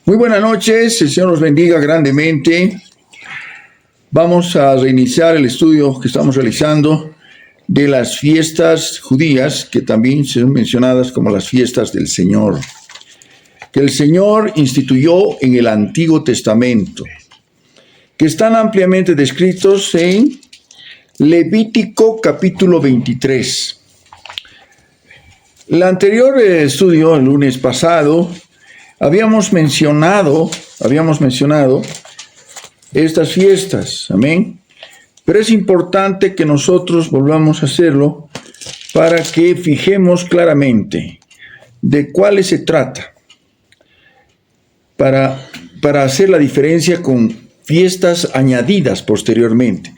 Muy buenas noches, el Señor los bendiga grandemente. Vamos a reiniciar el estudio que estamos realizando de las fiestas judías, que también son mencionadas como las fiestas del Señor, que el Señor instituyó en el Antiguo Testamento, que están ampliamente descritos en Levítico capítulo 23. El anterior estudio, el lunes pasado, habíamos mencionado estas fiestas, amén. Pero es importante que nosotros volvamos a hacerlo para que fijemos claramente de cuáles se trata, para hacer la diferencia con fiestas añadidas posteriormente,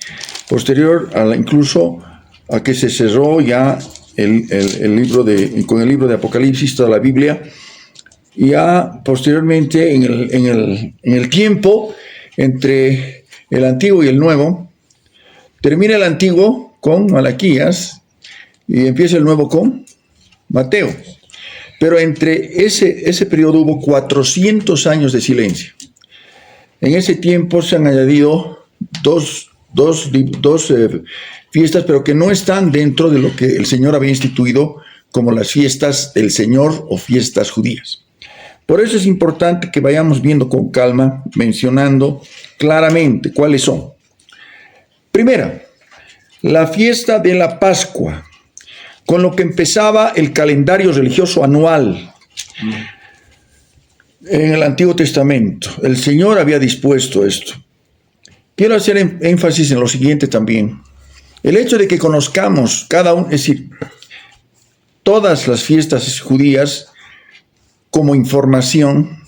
incluso a que se cerró ya con el libro de Apocalipsis, toda la Biblia. Ya posteriormente en el tiempo entre el Antiguo y el Nuevo, termina el Antiguo con Malaquías y empieza el Nuevo con Mateo. Pero entre ese periodo hubo 400 años de silencio. En ese tiempo se han añadido dos fiestas, pero que no están dentro de lo que el Señor había instituido como las fiestas del Señor o fiestas judías. Por eso es importante que vayamos viendo con calma, mencionando claramente cuáles son. Primera, la fiesta de la Pascua, con lo que empezaba el calendario religioso anual en el Antiguo Testamento. El Señor había dispuesto esto. Quiero hacer énfasis en lo siguiente también. El hecho de que conozcamos cada uno, es decir, todas las fiestas judías, como información,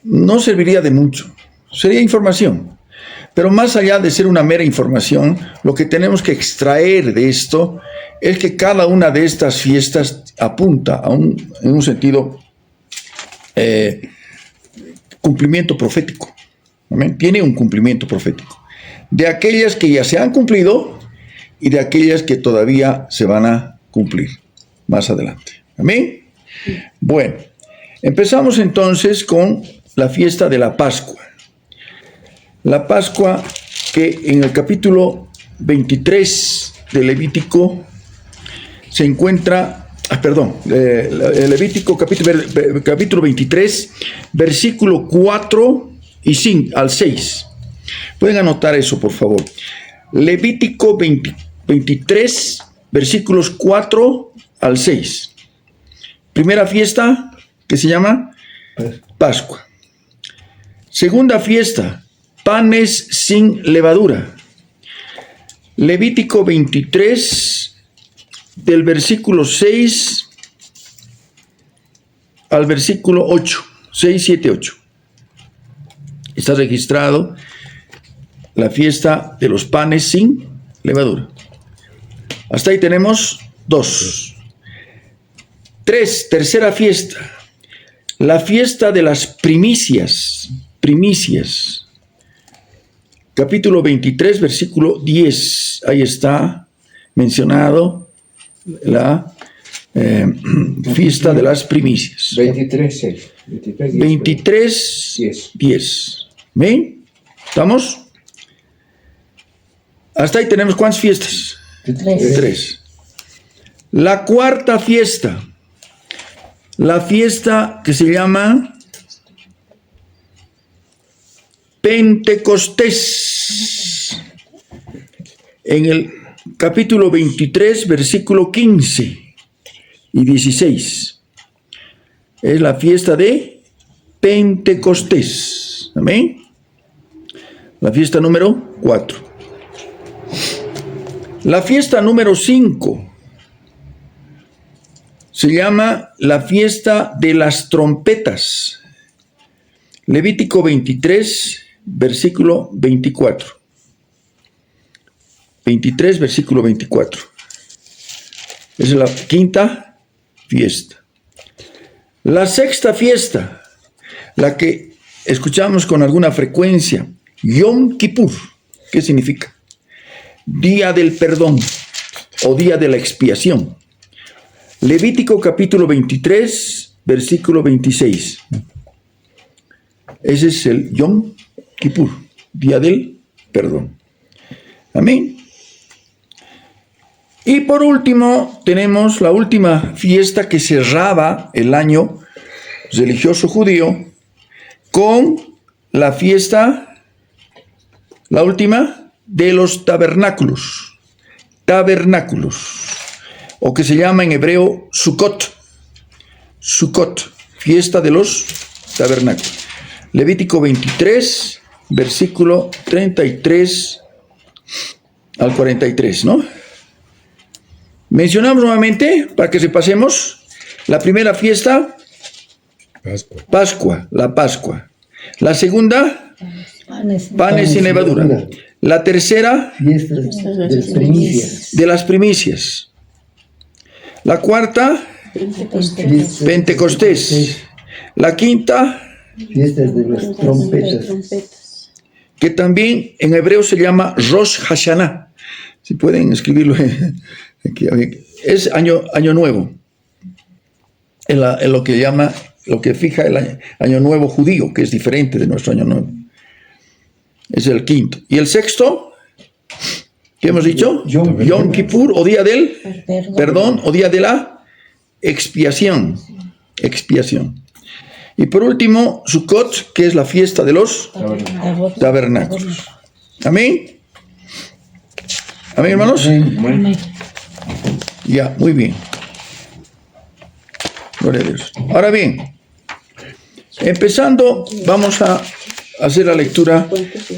no serviría de mucho. Sería información. Pero más allá de ser una mera información, lo que tenemos que extraer de esto es que cada una de estas fiestas apunta en un sentido cumplimiento profético. ¿Amén? Tiene un cumplimiento profético. De aquellas que ya se han cumplido y de aquellas que todavía se van a cumplir más adelante. ¿Amén? Bueno. Empezamos entonces con la fiesta de la Pascua. La Pascua que en el capítulo 23 de Levítico se encuentra, Levítico capítulo 23, versículo 4 y 5 al 6. Pueden anotar eso, por favor. Levítico 23, versículos 4 al 6. Primera fiesta, que se llama Pascua. Segunda fiesta, panes sin levadura. Levítico 23, del versículo 6 al versículo 8. 6, 7, 8. Está registrado la fiesta de los panes sin levadura. Hasta ahí tenemos 2. 3, tercera fiesta. La fiesta de las primicias. Capítulo 23, versículo 10. Ahí está mencionado la fiesta de las primicias. 23, 6. 23, 10. ¿Ven? ¿Estamos? Hasta ahí tenemos ¿cuántas fiestas? 3. La cuarta fiesta. La fiesta que se llama Pentecostés, en el capítulo 23, versículo 15 y 16. Es la fiesta de Pentecostés. Amén. La fiesta número 4. La fiesta número 5. Se llama la fiesta de las trompetas. Levítico 23, versículo 24. 23, versículo 24. Esa es la quinta fiesta. La sexta fiesta, la que escuchamos con alguna frecuencia, Yom Kippur. ¿Qué significa? Día del perdón o día de la expiación. Levítico capítulo 23, versículo 26. Ese es el Yom Kippur, día del perdón. Amén. Y por último, tenemos la última fiesta que cerraba el año religioso judío con la fiesta, la última, de los tabernáculos. Tabernáculos, o que se llama en hebreo Sukkot. Sukkot, fiesta de los tabernáculos. Levítico 23, versículo 33 al 43, ¿no? Mencionamos nuevamente, para que repasemos, la primera fiesta, Pascua, la Pascua. La segunda, panes sin levadura. La tercera, fiesta de las primicias. La cuarta, Pentecostés. La quinta, fiestas de las trompetas. que también en hebreo se llama Rosh Hashanah. Si pueden escribirlo aquí, es año nuevo. En lo que llama, lo que fija el año nuevo judío, que es diferente de nuestro año nuevo. Es el quinto. Y el sexto, ¿qué hemos dicho? Yom Kippur, o día del perdón, o día de la expiación. Expiación. Y por último, Sukkot, que es la fiesta de los tabernáculos. Amén. Amén, hermanos. Amén. Ya, muy bien. Gloria a Dios. Ahora bien, empezando, vamos a hacer la lectura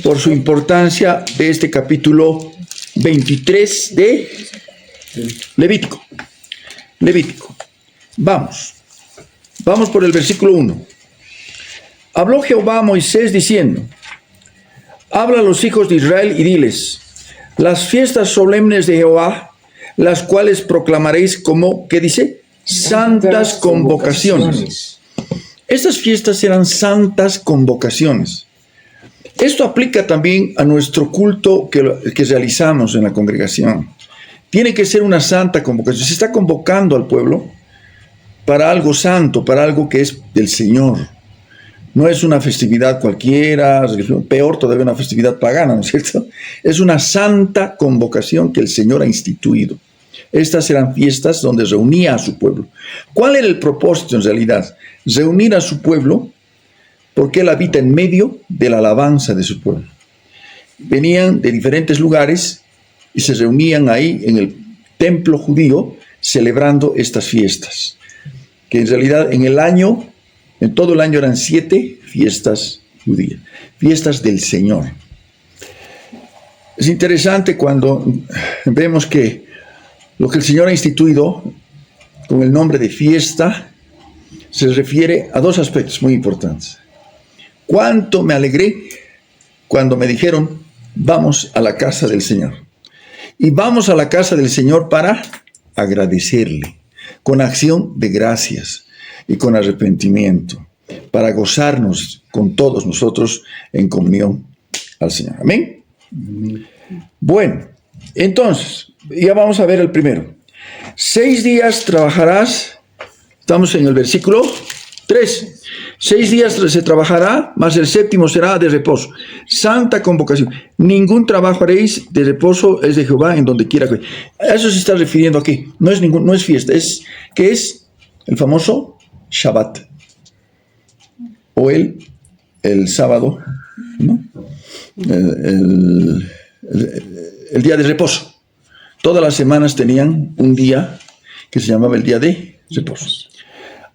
por su importancia de este capítulo 23 de Levítico. Levítico. Vamos por el versículo 1. Habló Jehová a Moisés diciendo: habla a los hijos de Israel y diles: las fiestas solemnes de Jehová, las cuales proclamaréis como, ¿qué dice? Santas convocaciones. Estas fiestas eran santas convocaciones. Esto aplica también a nuestro culto que realizamos en la congregación. Tiene que ser una santa convocación. Se está convocando al pueblo para algo santo, para algo que es del Señor. No es una festividad cualquiera, peor todavía una festividad pagana, ¿no es cierto? Es una santa convocación que el Señor ha instituido. Estas eran fiestas donde reunía a su pueblo. ¿Cuál era el propósito en realidad? Reunir a su pueblo porque Él habita en medio de la alabanza de su pueblo. Venían de diferentes lugares y se reunían ahí en el templo judío celebrando estas fiestas. Que en realidad en todo el año eran 7 fiestas judías, fiestas del Señor. Es interesante cuando vemos que lo que el Señor ha instituido con el nombre de fiesta se refiere a 2 aspectos muy importantes. Cuánto me alegré cuando me dijeron: vamos a la casa del Señor. Y vamos a la casa del Señor para agradecerle, con acción de gracias y con arrepentimiento, para gozarnos con todos nosotros en comunión al Señor. Amén. Bueno, entonces, ya vamos a ver el primero. 6 días trabajarás, estamos en el versículo 3. 6 días se trabajará, mas el 7º será de reposo. Santa convocación. Ningún trabajo haréis, de reposo es de Jehová en donde quiera que. A eso se está refiriendo aquí. No es fiesta, ¿qué es? El famoso Shabbat. O el sábado, ¿no? El día de reposo. Todas las semanas tenían un día que se llamaba el día de reposo.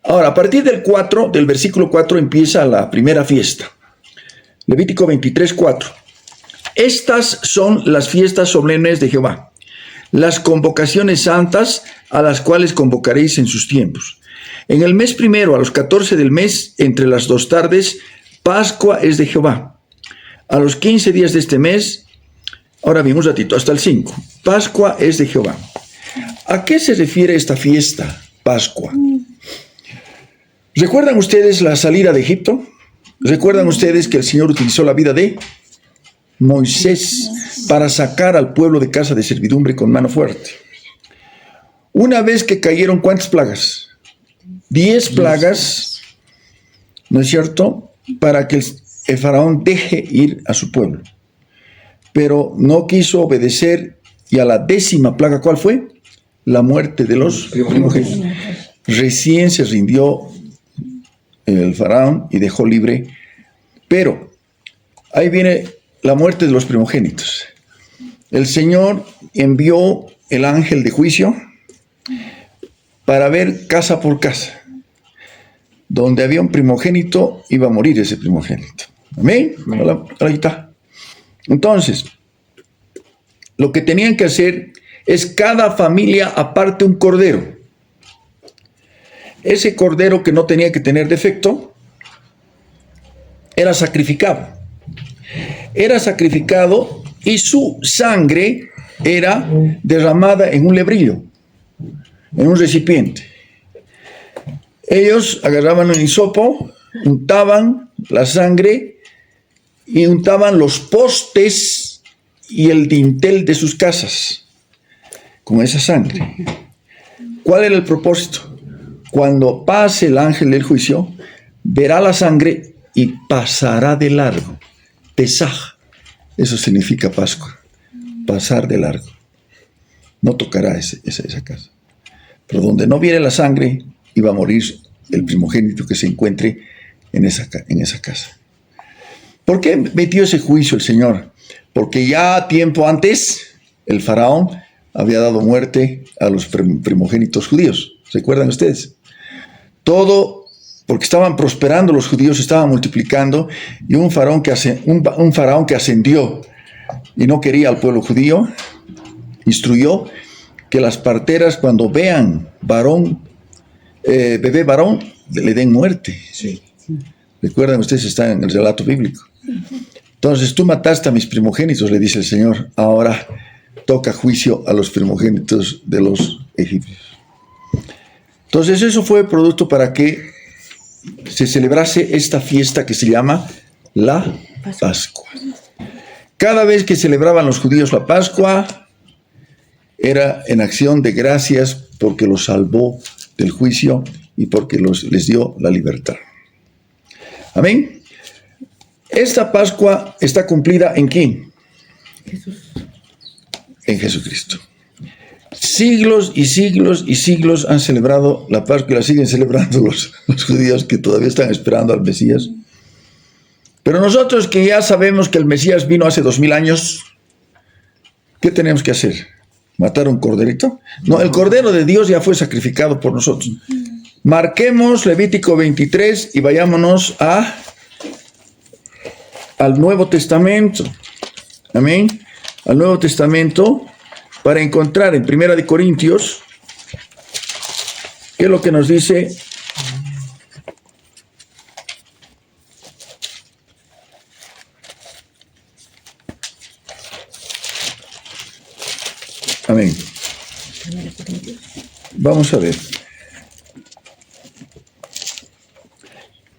Ahora, a partir del versículo 4 empieza la primera fiesta. Levítico 23, 4. Estas son las fiestas solemnes de Jehová, las convocaciones santas a las cuales convocaréis en sus tiempos. En el mes primero, a los 14 del mes, entre las 2 tardes, Pascua es de Jehová. A los 15 días de este mes, ahora bien, un ratito, hasta el 5. Pascua es de Jehová. ¿A qué se refiere esta fiesta, Pascua? ¿Recuerdan ustedes la salida de Egipto? ¿Recuerdan ustedes que el Señor utilizó la vida de Moisés para sacar al pueblo de casa de servidumbre con mano fuerte? Una vez que cayeron, ¿cuántas plagas? 10 plagas, ¿no es cierto? para que el faraón deje ir a su pueblo. Pero no quiso obedecer, y a la 10ª plaga, ¿cuál fue? La muerte de los primogénitos. Recién se rindió el faraón y dejó libre. Pero ahí viene la muerte de los primogénitos. El Señor envió el ángel de juicio para ver casa por casa. Donde había un primogénito, iba a morir ese primogénito. ¿Amén? Ahí está. Entonces, lo que tenían que hacer es cada familia aparte un cordero. Ese cordero, que no tenía que tener defecto, era sacrificado. Era sacrificado y su sangre era derramada en un lebrillo, en un recipiente. Ellos agarraban un hisopo, untaban la sangre y untaban los postes y el dintel de sus casas con esa sangre. ¿Cuál era el propósito? Cuando pase el ángel del juicio, verá la sangre y pasará de largo. Pesaj, eso significa Pascua, pasar de largo. No tocará esa casa. Pero donde no viene la sangre, iba a morir el primogénito que se encuentre en esa casa. ¿Por qué metió ese juicio el Señor? Porque ya tiempo antes el faraón había dado muerte a los primogénitos judíos. ¿Se acuerdan ustedes? Todo porque estaban prosperando los judíos, estaban multiplicando, y un faraón que ascendió y no quería al pueblo judío, instruyó que las parteras, cuando vean bebé varón, le den muerte. Sí. Recuerdan ustedes, está en el relato bíblico. Entonces, tú mataste a mis primogénitos, le dice el Señor, ahora toca juicio a los primogénitos de los egipcios. Entonces, eso fue producto para que se celebrase esta fiesta que se llama la Pascua. Cada vez que celebraban los judíos la Pascua, era en acción de gracias porque los salvó del juicio y porque les dio la libertad. Amén. Esta Pascua está cumplida ¿en quién? En Jesucristo. Siglos y siglos y siglos han celebrado la Pascua y la siguen celebrando los judíos que todavía están esperando al Mesías. Pero nosotros, que ya sabemos que el Mesías vino hace 2000 años, ¿qué tenemos que hacer? ¿Matar un corderito? No, el Cordero de Dios ya fue sacrificado por nosotros. Marquemos Levítico 23 y vayámonos al Nuevo Testamento. Amén. Al Nuevo Testamento, para encontrar en 1 Corintios, ¿qué es lo que nos dice? Amén. Vamos a ver.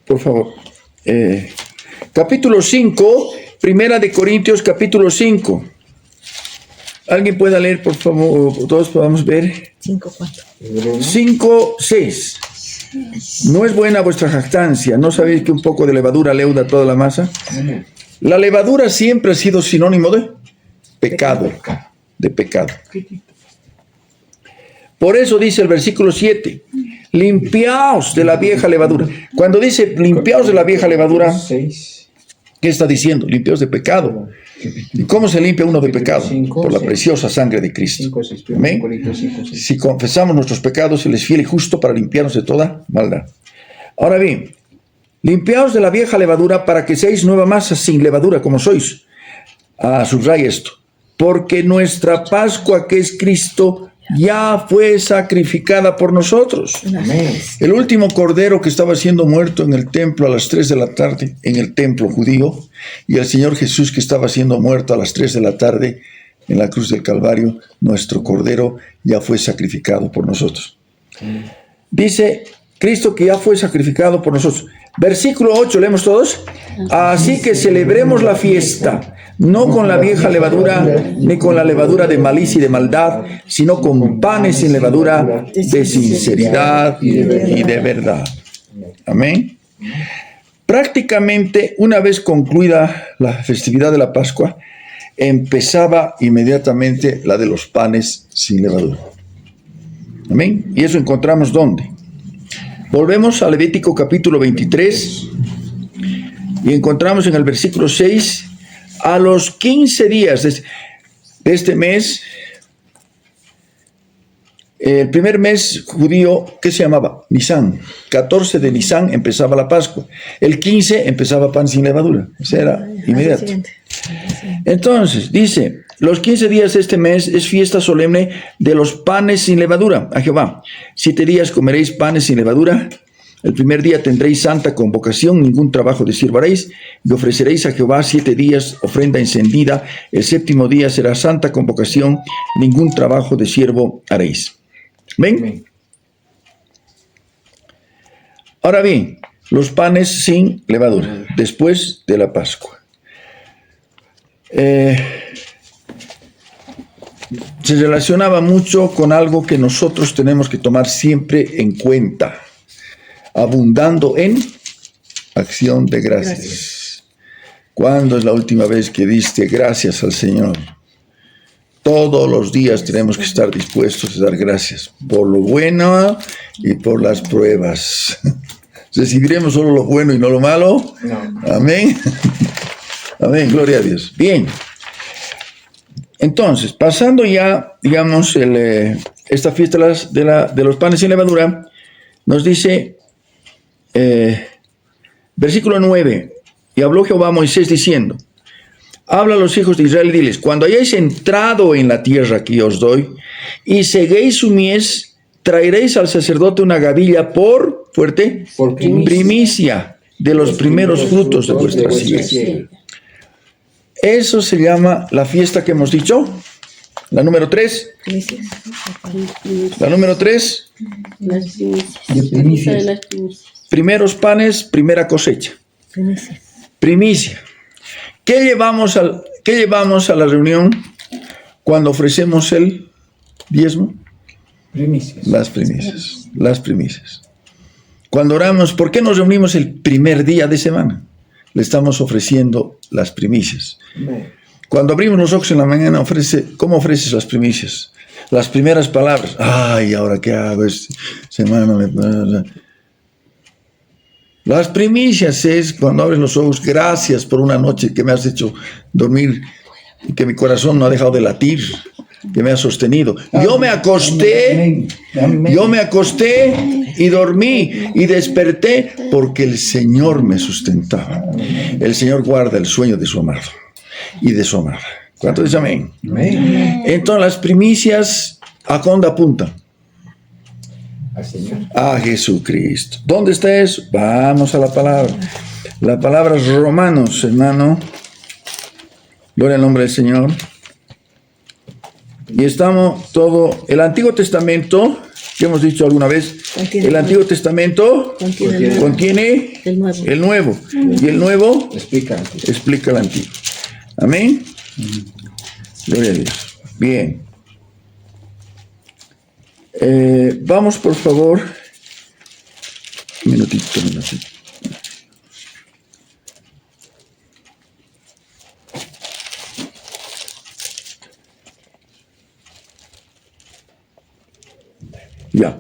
Por favor. Capítulo 5, 1 Corintios, capítulo 5. ¿Alguien pueda leer, por favor? Todos podamos ver. 5:4. 5:6. No es buena vuestra jactancia. ¿No sabéis que un poco de levadura leuda toda la masa? La levadura siempre ha sido sinónimo de pecado. De pecado. Por eso dice el versículo 7, limpiaos de la vieja levadura. Cuando dice limpiaos de la vieja levadura, ¿qué está diciendo? Limpiaos de pecado. ¿Y cómo se limpia uno de pecado? Por la preciosa sangre de Cristo. Amén. Si confesamos nuestros pecados, Él es fiel y justo para limpiarnos de toda maldad. Ahora bien, limpiaos de la vieja levadura para que seáis nueva masa sin levadura como sois. Subraya esto. Porque nuestra Pascua, que es Cristo, ya fue sacrificada por nosotros. Amén. El último cordero que estaba siendo muerto en el templo a las 3 de la tarde, en el templo judío, y el Señor Jesús que estaba siendo muerto a las 3 de la tarde en la cruz del Calvario, nuestro cordero ya fue sacrificado por nosotros. Dice Cristo que ya fue sacrificado por nosotros. Versículo 8, leemos todos. Así que celebremos la fiesta, no con la vieja levadura, ni con la levadura de malicia y de maldad, sino con panes sin levadura, de sinceridad y de verdad. Amén. Prácticamente una vez concluida la festividad de la Pascua, empezaba inmediatamente la de los panes sin levadura. Amén. ¿Y eso encontramos dónde? Volvemos a Levítico capítulo 23 y encontramos en el versículo 6, a los 15 días de este mes, el primer mes judío, ¿qué se llamaba? Nisán. 14 de Nisán empezaba la Pascua. El 15 empezaba pan sin levadura. Ese era inmediato. Entonces, dice, los 15 días de este mes es fiesta solemne de los panes sin levadura a Jehová. 7 días comeréis panes sin levadura. El primer día tendréis santa convocación, ningún trabajo de siervo haréis, y ofreceréis a Jehová 7 días ofrenda encendida. El séptimo día será santa convocación, ningún trabajo de siervo haréis. ¿Ven? Ahora bien, los panes sin levadura, después de la Pascua. Se relacionaba mucho con algo que nosotros tenemos que tomar siempre en cuenta, abundando en acción de gracias. ¿Cuándo es la última vez que diste gracias al Señor? Todos los días tenemos que estar dispuestos a dar gracias por lo bueno y por las pruebas. ¿Recibiremos solo lo bueno y no lo malo? No. Amén. Amén, gloria a Dios. Bien. Entonces, pasando ya, digamos, esta fiesta de los panes sin levadura, nos dice, versículo 9, y habló Jehová a Moisés diciendo, habla a los hijos de Israel y diles, cuando hayáis entrado en la tierra que yo os doy, y seguéis su mies, traeréis al sacerdote una gavilla por primicia de los primeros frutos de vuestra siega. Eso se llama la fiesta que hemos dicho, la número 3. La número 3. Las primicias. Primeros panes, primera cosecha. Primicia. ¿Qué llevamos a la reunión cuando ofrecemos el diezmo? Primicias. Las primicias. Cuando oramos, ¿por qué nos reunimos el primer día de semana? Le estamos ofreciendo las primicias. Cuando abrimos los ojos en la mañana, ¿cómo ofreces las primicias? Las primeras palabras. Ay, ¿ahora qué hago? Esta semana Las primicias es cuando abres los ojos, gracias por una noche que me has hecho dormir y que mi corazón no ha dejado de latir, que me ha sostenido. Yo me acosté y dormí y desperté porque el Señor me sustentaba. El Señor guarda el sueño de su amado y de su amada. ¿Cuánto dice amén? Amén. Entonces las primicias, ¿a dónde apuntan? A Jesucristo. ¿Dónde está eso? Vamos a la palabra. La palabra es Romanos, hermano. Gloria al nombre del Señor. Y estamos todo, el Antiguo Testamento, que hemos dicho alguna vez, el Antiguo Testamento contiene el Nuevo. Y el Nuevo explica el Antiguo. Amén. Gloria a Dios. Bien. Vamos por favor. Un minutito. Ya.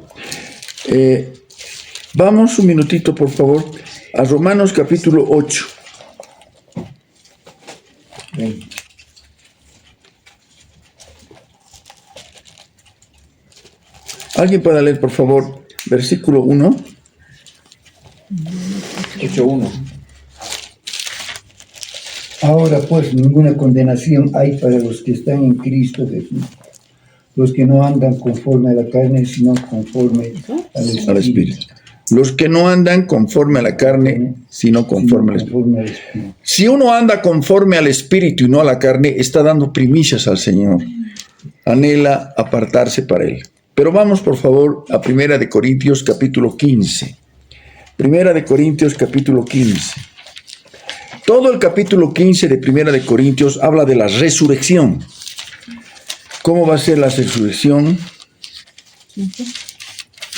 Vamos un minutito, por favor, a Romanos capítulo 8. ¿Alguien puede leer, por favor, versículo 1? 8:1. Ahora pues ninguna condenación hay para los que están en Cristo Jesús, los que no andan conforme a la carne, sino conforme al Espíritu. Los que no andan conforme a la carne, sino conforme al Espíritu. Si uno anda conforme al Espíritu y no a la carne, está dando primicias al Señor. Anhela apartarse para Él. Pero vamos, por favor, a 1 Corintios capítulo 15. 1 Corintios capítulo 15. Todo el capítulo 15 de 1 Corintios habla de la resurrección. ¿Cómo va a ser la resurrección?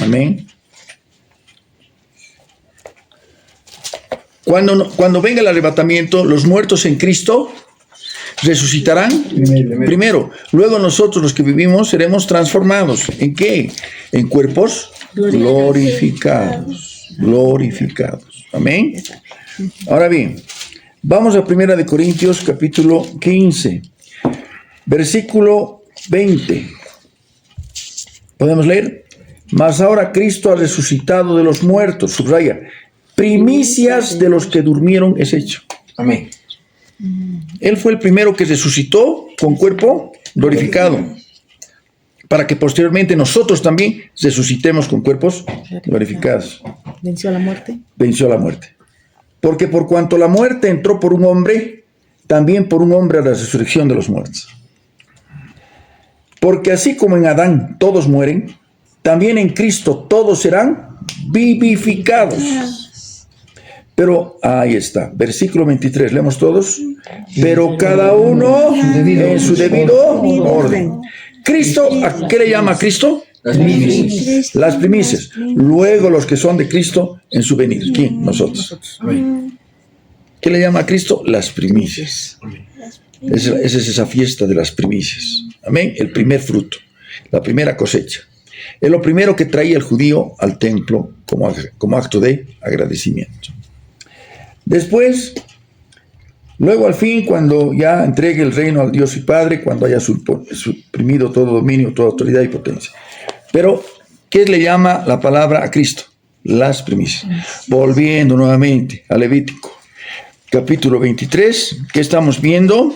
Amén. Cuando venga el arrebatamiento, los muertos en Cristo resucitarán primero. Luego nosotros los que vivimos seremos transformados. ¿En qué? En cuerpos glorificados. Glorificados. Amén. Ahora bien, vamos a 1 de Corintios capítulo 15, versículo 20. ¿Podemos leer? Mas ahora Cristo ha resucitado de los muertos, subraya, primicias de los que durmieron es hecho. Amén. Él fue el primero que resucitó con cuerpo glorificado, para que posteriormente nosotros también resucitemos con cuerpos glorificados. ¿Venció la muerte? Venció la muerte. Porque por cuanto la muerte entró por un hombre, también por un hombre a la resurrección de los muertos. Porque así como en Adán todos mueren, también en Cristo todos serán vivificados. Pero ahí está, versículo 23, leemos todos. Pero cada uno en su debido orden. Cristo, ¿a qué le llama a Cristo? Las primicias. Las primicias. Luego los que son de Cristo en su venir. ¿Quién? Nosotros. Amén. ¿Qué le llama a Cristo? Las primicias. Esa es esa fiesta de las primicias. Amén. El primer fruto, la primera cosecha. Es lo primero que traía el judío al templo como acto de agradecimiento. Después, luego al fin, cuando ya entregue el reino al Dios y Padre, cuando haya suprimido todo dominio, toda autoridad y potencia. Pero, ¿qué le llama la palabra a Cristo? Las primicias. Volviendo nuevamente a Levítico, capítulo 23, ¿qué estamos viendo?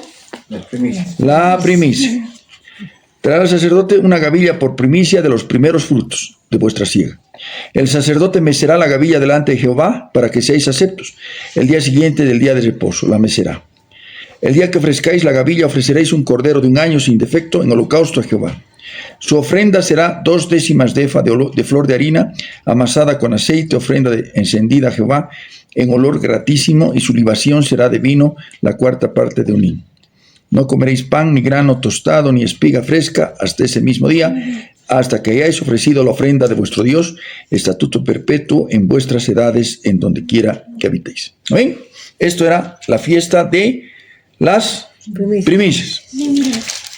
Las primicias. La primicia. Traerá al sacerdote una gavilla por primicia de los primeros frutos de vuestra siega. El sacerdote mecerá la gavilla delante de Jehová para que seáis aceptos. El día siguiente del día de reposo la mecerá. El día que ofrezcáis la gavilla ofreceréis un cordero de un año sin defecto en holocausto a Jehová. Su ofrenda será 2/10 de efa de flor de harina amasada con aceite, ofrenda encendida a Jehová en olor gratísimo, y su libación será de vino, la 4ª parte de un hin. No comeréis pan, ni grano tostado, ni espiga fresca hasta ese mismo día, hasta que hayáis ofrecido la ofrenda de vuestro Dios, estatuto perpetuo en vuestras edades, en donde quiera que habitéis. ¿Ven? Esto era la fiesta de las primicias.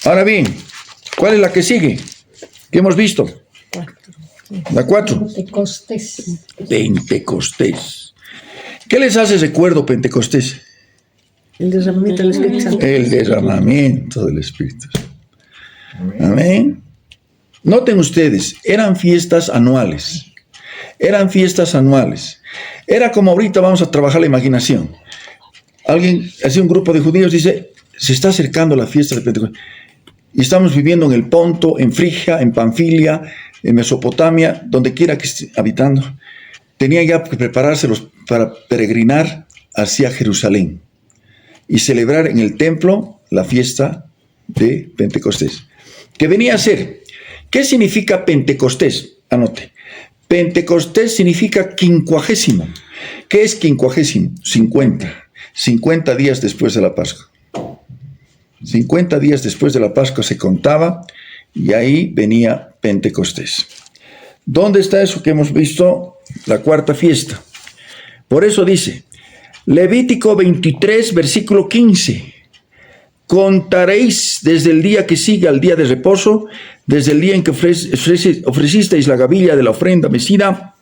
Ahora bien, ¿cuál es la que sigue? ¿Qué hemos visto? La 4. Pentecostés. ¿Qué les hace recuerdo Pentecostés? El derramamiento del Espíritu Santo. El derramamiento del Espíritu. Amén. Noten ustedes, eran fiestas anuales. Eran fiestas anuales. Era como ahorita vamos a trabajar la imaginación. Alguien, así un grupo de judíos dice, se está acercando la fiesta de Pentecostés. Y estamos viviendo en el Ponto, en Frigia, en Panfilia, en Mesopotamia, donde quiera que esté habitando. Tenían ya que prepararse para peregrinar hacia Jerusalén y celebrar en el templo la fiesta de Pentecostés. ¿Qué venía a ser? ¿Qué significa Pentecostés? Anote. Pentecostés significa 50. ¿Qué es 50? 50 días después de la Pascua. 50 días después de la Pascua se contaba y ahí venía Pentecostés. ¿Dónde está eso que hemos visto? La 4ª fiesta. Por eso dice, Levítico 23, versículo 15. Contaréis desde el día que sigue al día de reposo, desde el día en que ofrecisteis la gavilla de la ofrenda mecida.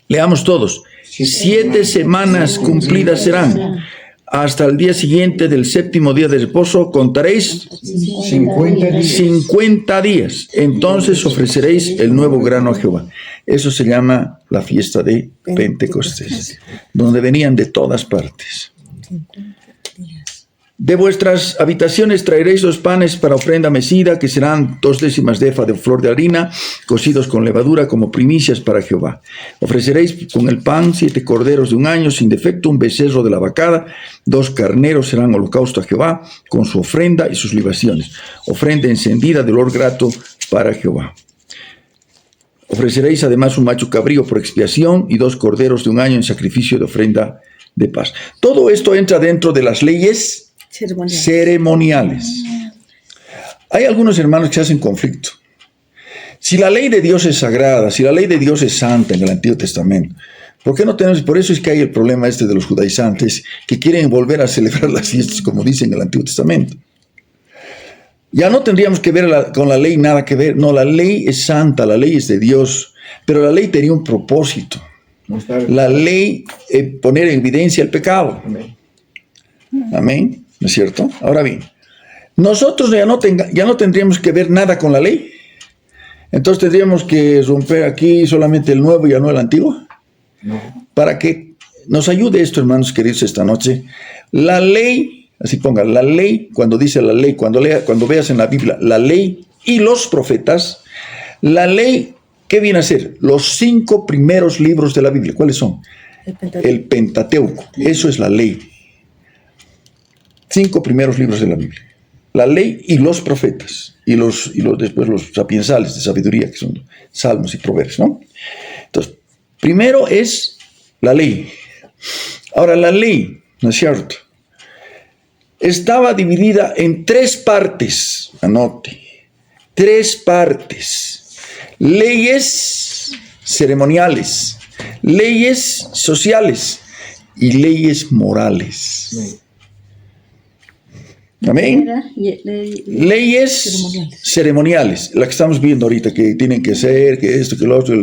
Leamos todos. 7 semanas cumplidas serán. Hasta el día siguiente del 7º día de reposo contaréis 50 días. Entonces ofreceréis el nuevo grano a Jehová. Eso se llama la fiesta de Pentecostés, donde venían de todas partes. De vuestras habitaciones traeréis 2 panes para ofrenda mecida, que serán 2/10 de efa de flor de harina, cocidos con levadura como primicias para Jehová. Ofreceréis con el pan 7 corderos de un año sin defecto, un becerro de la vacada, 2 carneros serán holocausto a Jehová, con su ofrenda y sus libaciones. Ofrenda encendida de olor grato para Jehová. Ofreceréis además un macho cabrío por expiación y 2 corderos de un año en sacrificio de ofrenda de paz. Todo esto entra dentro de las leyes ceremoniales. Hay algunos hermanos que hacen conflicto. Si la ley de Dios es sagrada, si la ley de Dios es santa en el Antiguo Testamento, ¿Por qué no tenemos? Por eso es que hay el problema este de los judaizantes que quieren volver a celebrar las fiestas como dice en el Antiguo Testamento. Ya no tendríamos que ver con la ley nada que ver. No, la ley es santa, la ley es de Dios, pero la ley tenía un propósito. La ley poner en evidencia el pecado. Amén. Amén, ¿no es cierto? Ahora bien, nosotros ya no tendríamos que ver nada con la ley. Entonces tendríamos que romper aquí solamente el nuevo y ya no el antiguo. No. Para que nos ayude esto, hermanos queridos, esta noche. La ley, así ponga, la ley, cuando dice la ley, cuando veas en la Biblia la ley y los profetas, la ley, ¿qué viene a ser? Los 5 primeros libros de la Biblia, ¿cuáles son? El Pentateuco, eso es la ley. 5 primeros libros de la Biblia. La ley y los profetas. Y después los sapiensales de sabiduría, que son salmos y proverbios, ¿no? Entonces, primero es la ley. Ahora, la ley, ¿no es cierto? Estaba dividida en 3 partes. Anote. 3 partes. Leyes ceremoniales, leyes sociales y leyes morales. Amén. Leyes ceremoniales, la que estamos viendo ahorita, que tienen que ser, que esto, que lo otro,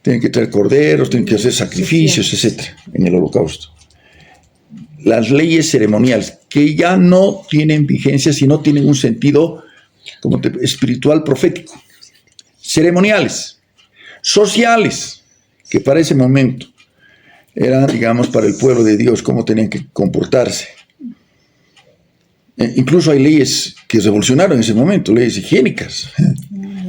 tienen que traer corderos, tienen que hacer sacrificios, etc. en el holocausto. Las leyes ceremoniales, que ya no tienen vigencia, sino tienen un sentido como espiritual profético. Ceremoniales, sociales, que para ese momento eran, digamos, para el pueblo de Dios, cómo tenían que comportarse. Incluso hay leyes que revolucionaron en ese momento, leyes higiénicas,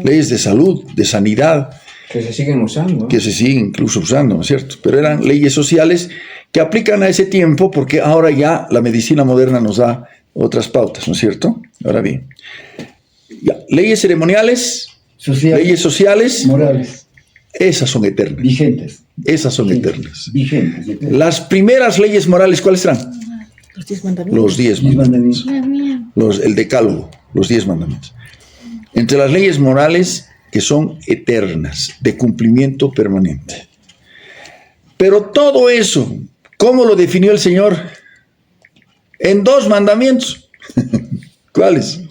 leyes de salud, de sanidad. Que se siguen usando. Que se siguen incluso usando, ¿no es cierto? Pero eran leyes sociales que aplican a ese tiempo porque ahora ya la medicina moderna nos da otras pautas, ¿no es cierto? Ahora bien, ya, leyes ceremoniales, leyes sociales, morales, esas son eternas. vigentes. Esas son eternas. Vigentes. Las primeras leyes morales, ¿cuáles serán? Los 10 mandamientos. Los 10 Los mandamientos. mandamientos. El decálogo, los 10 mandamientos. Entre las leyes morales que son eternas, de cumplimiento permanente. Pero todo eso, ¿cómo lo definió el Señor? En 2 mandamientos. ¿Cuáles?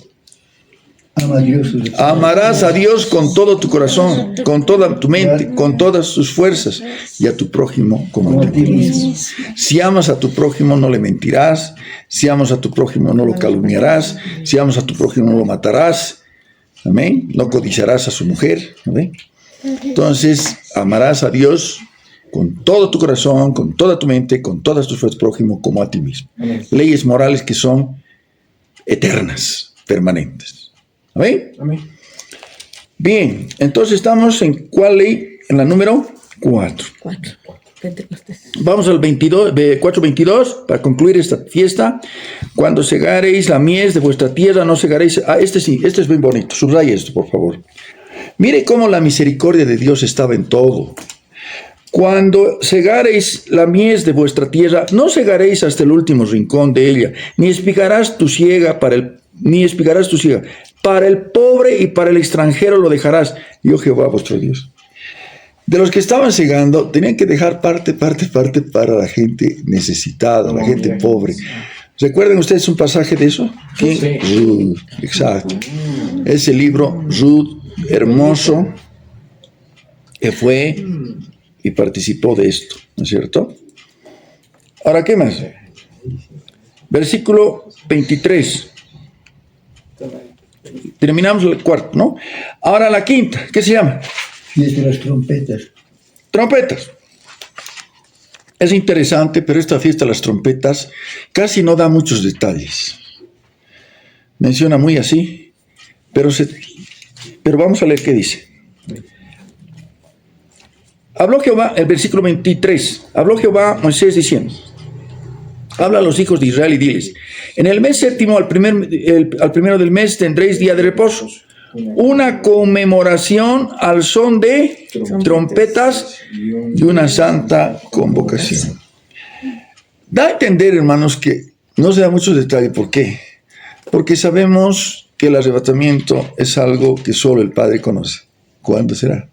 Amarás a Dios con todo tu corazón, con toda tu mente, con todas tus fuerzas, y a tu prójimo como a ti mismo. Si amas a tu prójimo, no le mentirás. Si amas a tu prójimo, no lo calumniarás. Si amas a tu prójimo, no lo matarás. Amén. No codiciarás a su mujer. Amén. Entonces, amarás a Dios con todo tu corazón, con toda tu mente, con todas tus fuerzas, prójimo como a ti mismo. Amén. Leyes morales que son eternas, permanentes. ¿Amén? Amén. Bien, entonces estamos en ¿cuál ley? En la número 4. 4. Pentecostés. Vamos al 4:22 para concluir esta fiesta. Cuando segareis la mies de vuestra tierra, no segareis. Este sí, este es bien bonito. Subraya esto, por favor. Mire cómo la misericordia de Dios estaba en todo. Cuando segareis la mies de vuestra tierra, no segareis hasta el último rincón de ella, ni espigarás tu siega para el pobre y para el extranjero lo dejarás. Yo Jehová vuestro Dios. De los que estaban segando, tenían que dejar parte para la gente necesitada, la gente pobre. ¿Recuerdan ustedes un pasaje de eso? ¿Quién? Sí. Ruth, exacto. Ese libro, Ruth, hermoso, que fue y participó de esto, ¿no es cierto? Ahora, ¿qué más? Versículo 23. Terminamos el 4, ¿no? Ahora la 5, ¿qué se llama? Fiesta de las trompetas. Trompetas. Es interesante, pero esta fiesta de las trompetas casi no da muchos detalles. Menciona muy así, pero vamos a leer qué dice. Habló Jehová, el versículo 23, habló Jehová a Moisés diciendo, habla a los hijos de Israel y diles, en el mes séptimo, al primero del mes, tendréis día de reposo, una conmemoración al son de trompetas y una santa convocación. Da a entender, hermanos, que no se da muchos detalles. ¿Por qué? Porque sabemos que el arrebatamiento es algo que solo el Padre conoce. ¿Cuándo será?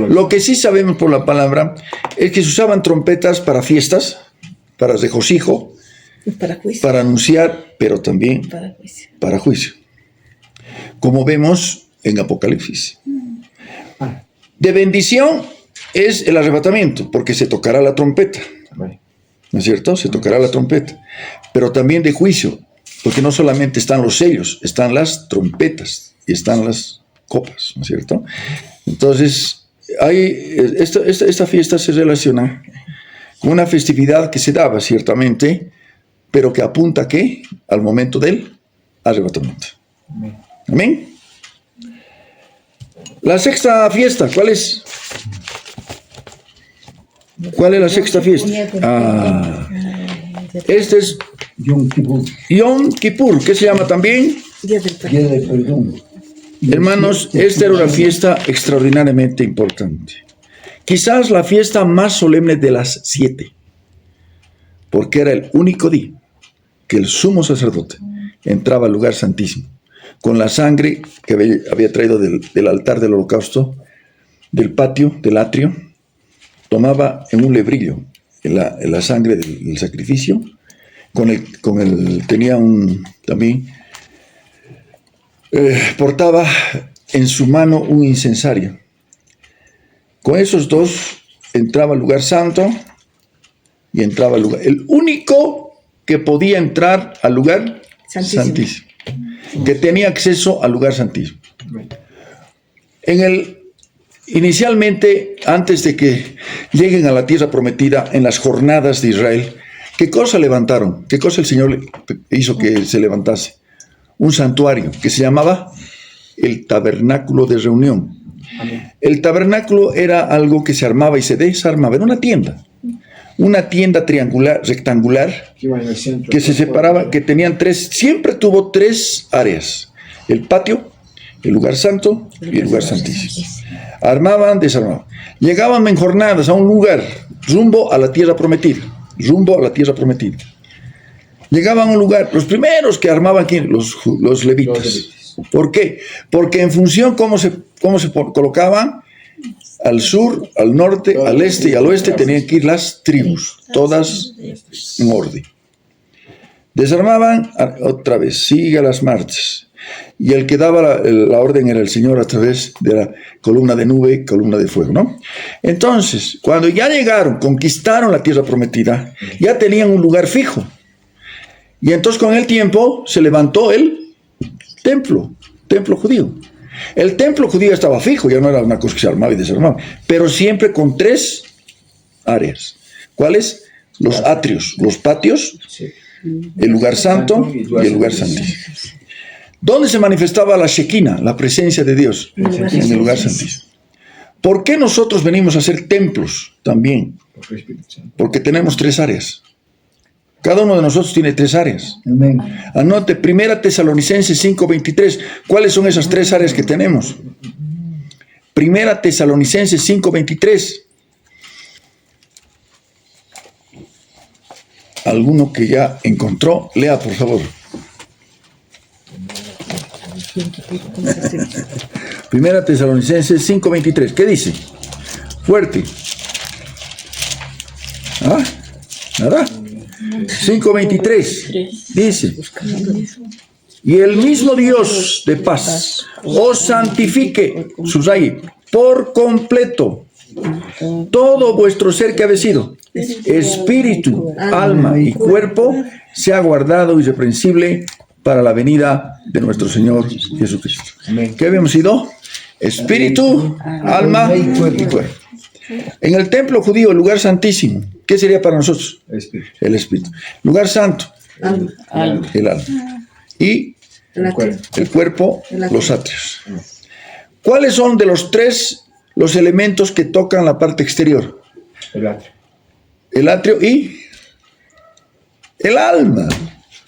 Lo que sí sabemos por la palabra es que se usaban trompetas para fiestas, para regocijo, Para juicio. para anunciar, pero también Para juicio. para juicio. Como vemos en Apocalipsis. De bendición es el arrebatamiento, porque se tocará la trompeta. Amén. ¿No es cierto? Se tocará la trompeta. Pero también de juicio, porque no solamente están los sellos, están las trompetas y están las copas, ¿no es cierto? Entonces, esta fiesta se relaciona con una festividad que se daba ciertamente, pero que apunta ¿a qué? Al momento del arrebatamiento. Amén. Amén. La sexta fiesta, ¿cuál es? ¿Cuál es la sexta fiesta? Este es Yom Kippur, Yom Kippur, ¿qué se llama también? Día del perdón. Día del Perdón. Hermanos, esta era una fiesta extraordinariamente importante. Quizás la fiesta más solemne de las 7, porque era el único día que el sumo sacerdote entraba al lugar santísimo, con la sangre que había traído del altar del holocausto, del patio, del atrio, tomaba en un lebrillo la sangre del sacrificio, tenía también, portaba en su mano un incensario. Con esos dos entraba al lugar santo y entraba al lugar. El único que podía entrar al lugar santísimo, que tenía acceso al lugar santísimo. Inicialmente, antes de que lleguen a la tierra prometida, en las jornadas de Israel, ¿qué cosa levantaron? ¿Qué cosa el Señor hizo que se levantase? Un santuario que se llamaba el tabernáculo de reunión. Amén. El tabernáculo era algo que se armaba y se desarmaba. Era una tienda triangular, rectangular, Que iba en el centro. que se separaba, que tenían siempre tuvo 3 áreas: el patio, el lugar santo y el lugar santísimo. Armaban, desarmaban. Llegaban en jornadas a un lugar, rumbo a la tierra prometida. Llegaban a un lugar, los primeros que armaban, ¿quién? Los levitas. ¿Por qué? Porque en función cómo se colocaban, al sur, al norte, al este y al oeste, tenían que ir las tribus, todas en orden. Desarmaban, otra vez, sigue las marchas. Y el que daba la orden era el Señor a través de la columna de nube, columna de fuego, ¿no? Entonces, cuando ya llegaron, conquistaron la tierra prometida, ya tenían un lugar fijo. Y entonces con el tiempo se levantó el templo judío. El templo judío estaba fijo, ya no era una cosa que se armaba y desarmaba, pero siempre con 3 áreas. ¿Cuáles? Los atrios, los patios, Sí. el lugar santo y el lugar santísimo. ¿Dónde se manifestaba la Shekinah, la presencia de Dios? En el lugar santísimo. ¿Por qué nosotros venimos a hacer templos también? Por el Espíritu Santo. Porque tenemos 3 áreas. Cada uno de nosotros tiene 3 áreas. Amén. Anote 1 Tesalonicenses 5:23. ¿Cuáles son esas 3 áreas que tenemos? 1 Tesalonicenses 5:23. Alguno que ya encontró, lea por favor. 1 Tesalonicenses 5:23. ¿Qué dice? Fuerte. ¿Ah? ¿Nada? 5:23. Dice: y el mismo Dios de paz os santifique, subraye, por completo todo vuestro ser que ha sido, espíritu, alma y cuerpo, sea guardado irreprensible para la venida de nuestro Señor Jesucristo. Amén. ¿Qué habíamos sido? Espíritu, alma y cuerpo. En el templo judío, el lugar santísimo, ¿qué sería para nosotros? El Espíritu. El Espíritu. Lugar santo, el alma. Y el cuerpo, los atrios. ¿Cuáles son de los 3 los elementos que tocan la parte exterior? El atrio. El atrio y el alma.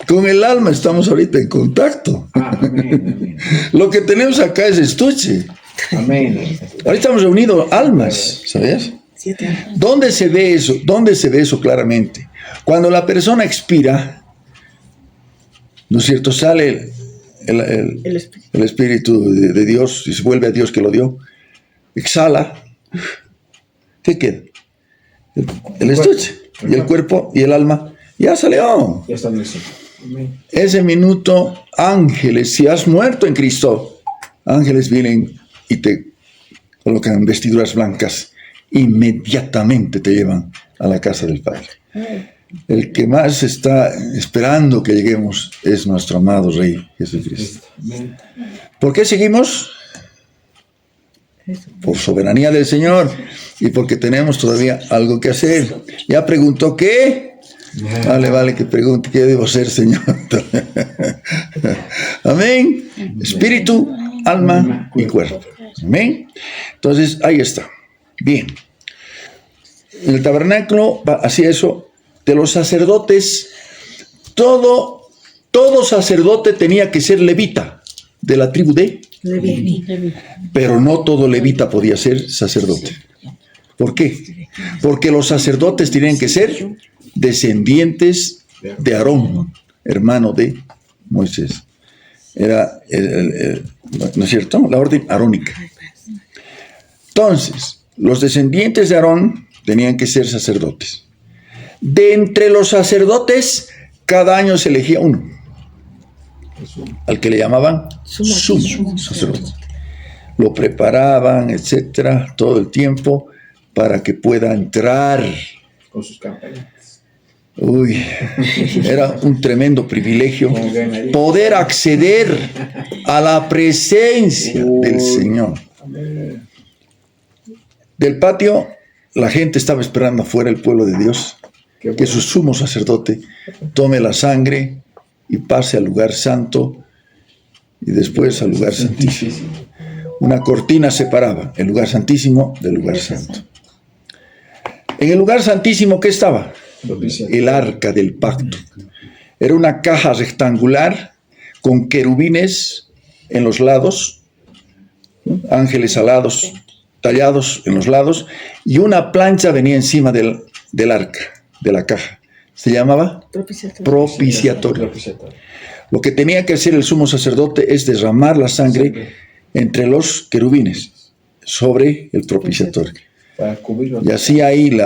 Con el alma estamos ahorita en contacto. Amén. Lo que tenemos acá es estuche. Amén. Ahorita estamos reunidos almas, ¿sabes? 7 años. ¿Dónde se ve eso? ¿Dónde se ve eso claramente? Cuando la persona expira, ¿no es cierto? Sale El espíritu. el Espíritu de Dios y se vuelve a Dios que lo dio. exhala, ¿qué queda? El estuche. Y el cuerpo y el alma ya salió. Ya está en el cielo. Amén. Ese minuto, ángeles, si has muerto en Cristo, ángeles vienen y te colocan vestiduras blancas, inmediatamente te llevan a la casa del Padre. El que más está esperando que lleguemos es nuestro amado Rey Jesucristo. Amén. ¿Por qué seguimos? Por soberanía del Señor y porque tenemos todavía algo que hacer. Ya preguntó qué. Vale, que pregunte qué debo hacer, Señor. Amén. Espíritu, alma y cuerpo. Amén. Entonces, ahí está. Bien. En el tabernáculo hacía eso. De los sacerdotes, todo sacerdote tenía que ser levita, de la tribu de, Leví. pero no todo levita podía ser sacerdote. ¿Por qué? Porque los sacerdotes tenían que ser descendientes de Aarón, hermano de Moisés. Era, ¿no es cierto?, la orden arónica. Entonces, los descendientes de Aarón tenían que ser sacerdotes. De entre los sacerdotes, cada año se elegía uno, al que le llamaban sumo sacerdote. Lo preparaban, etcétera, todo el tiempo para que pueda entrar. Con sus campañas. Uy, era un tremendo privilegio poder acceder a la presencia del Señor. Amén. Del patio, la gente estaba esperando afuera, el pueblo de Dios, Qué bueno. que su sumo sacerdote tome la sangre y pase al lugar santo y después al lugar santísimo. Una cortina separaba el lugar santísimo del lugar santo. En el lugar santísimo, ¿qué estaba? El arca del pacto. Era una caja rectangular con querubines en los lados, ¿no?, ángeles alados tallados en los lados, y una plancha venía encima del arca, de la caja. Se llamaba propiciatorio. Lo que tenía que hacer el sumo sacerdote es derramar la sangre entre los querubines sobre el propiciatorio. Para cubrirlo. Y así ahí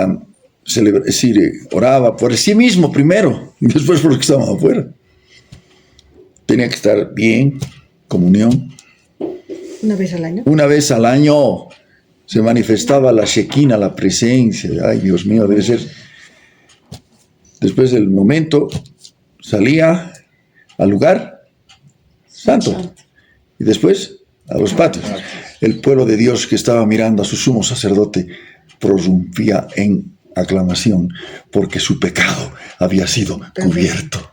es decir, oraba por sí mismo primero, y después por los que estaban afuera. Tenía que estar bien, comunión. Una vez al año. Una vez al año se manifestaba la Shekinah, la presencia. Ay, Dios mío, debe ser. Después del momento, salía al lugar santo. Y después a los patios. El pueblo de Dios que estaba mirando a su sumo sacerdote prorrumpía en aclamación porque su pecado había sido cubierto.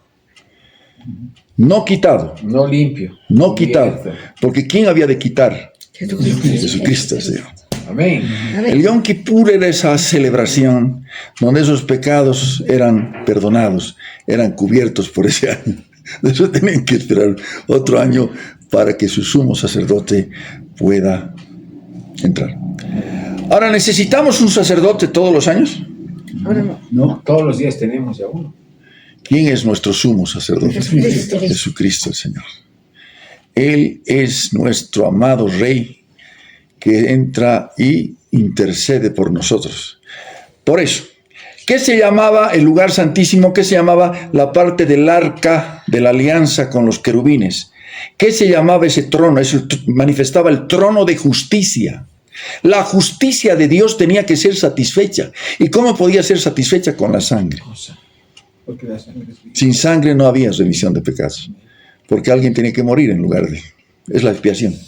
No quitado. No limpio. No quitado. Porque ¿quién había de quitar? Jesucristo. Jesucristo, Señor. Amén. El Yom Kippur era esa celebración donde esos pecados eran perdonados, eran cubiertos por ese año. De eso tenían que esperar otro año para que su sumo sacerdote pueda entrar. Ahora, ¿necesitamos un sacerdote todos los años? Ahora no. No, Todos los días tenemos ya uno. ¿Quién es nuestro sumo sacerdote? Jesucristo. Jesucristo el Señor. Él es nuestro amado Rey que entra y intercede por nosotros. Por eso, ¿qué se llamaba el lugar santísimo? ¿Qué se llamaba la parte del arca de la alianza con los querubines? ¿Qué se llamaba ese trono? Eso manifestaba el trono de justicia. La justicia de Dios tenía que ser satisfecha. ¿Y cómo podía ser satisfecha? Con la sangre. Porque la sangre es vida. Sin sangre no había remisión de pecados, porque alguien tenía que morir en lugar de... Es la expiación.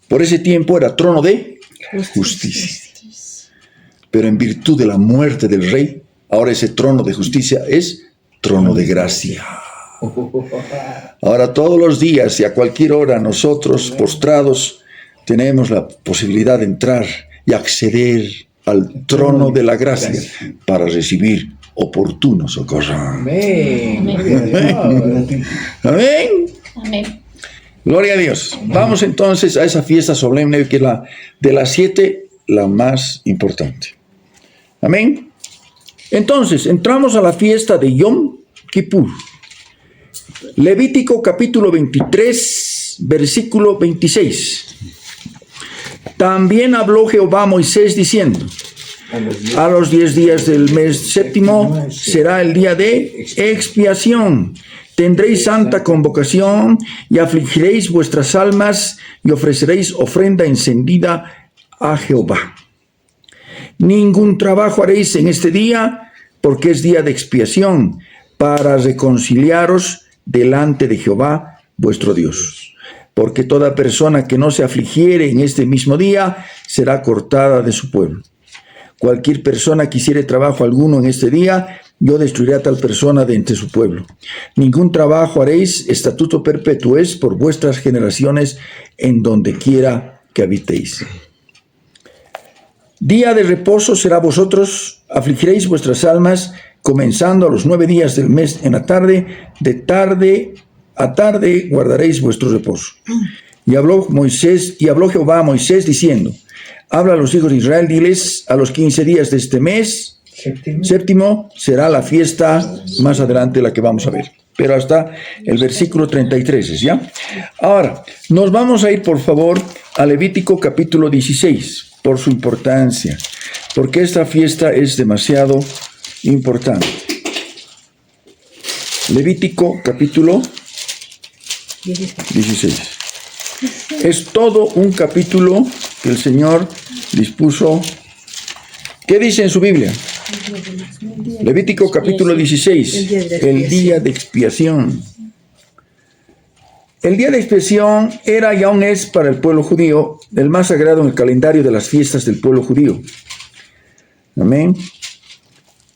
Por ese tiempo era trono de justicia. Pero en virtud de la muerte del rey, ahora ese trono de justicia es trono de gracia. Ahora todos los días y a cualquier hora nosotros postrados tenemos la posibilidad de entrar y acceder al trono de la gracia para recibir oportuno socorro. Amén. Amén. Amén. Gloria a Dios. Vamos entonces a esa fiesta solemne que es la de las 7, la más importante. Amén. Entonces, entramos a la fiesta de Yom Kippur. Levítico capítulo 23, versículo 26. También habló Jehová a Moisés diciendo, a los 10 días del mes séptimo será el día de expiación. Tendréis santa convocación y afligiréis vuestras almas y ofreceréis ofrenda encendida a Jehová. Ningún trabajo haréis en este día, porque es día de expiación, para reconciliaros delante de Jehová vuestro Dios. Porque toda persona que no se afligiere en este mismo día será cortada de su pueblo. Cualquier persona que hiciere trabajo alguno en este día, yo destruiré a tal persona de entre su pueblo. Ningún trabajo haréis, estatuto perpetuo es por vuestras generaciones en donde quiera que habitéis. Día de reposo será vosotros, afligiréis vuestras almas, comenzando a los 9 días del mes en la tarde, de tarde a tarde guardaréis vuestro reposo. Y habló Jehová a Moisés diciendo, habla a los hijos de Israel, diles, a los 15 días de este mes, séptimo será la fiesta, más adelante la que vamos a ver. Pero hasta el versículo 33, ¿ya? Ahora, nos vamos a ir, por favor, a Levítico capítulo 16, por su importancia, porque esta fiesta es demasiado importante. Levítico capítulo 16. Es todo un capítulo que el Señor dispuso. ¿Qué dice en su Biblia? Levítico capítulo 16, el día de expiación. El día de expiación era y aún es para el pueblo judío el más sagrado en el calendario de las fiestas del pueblo judío. Amén.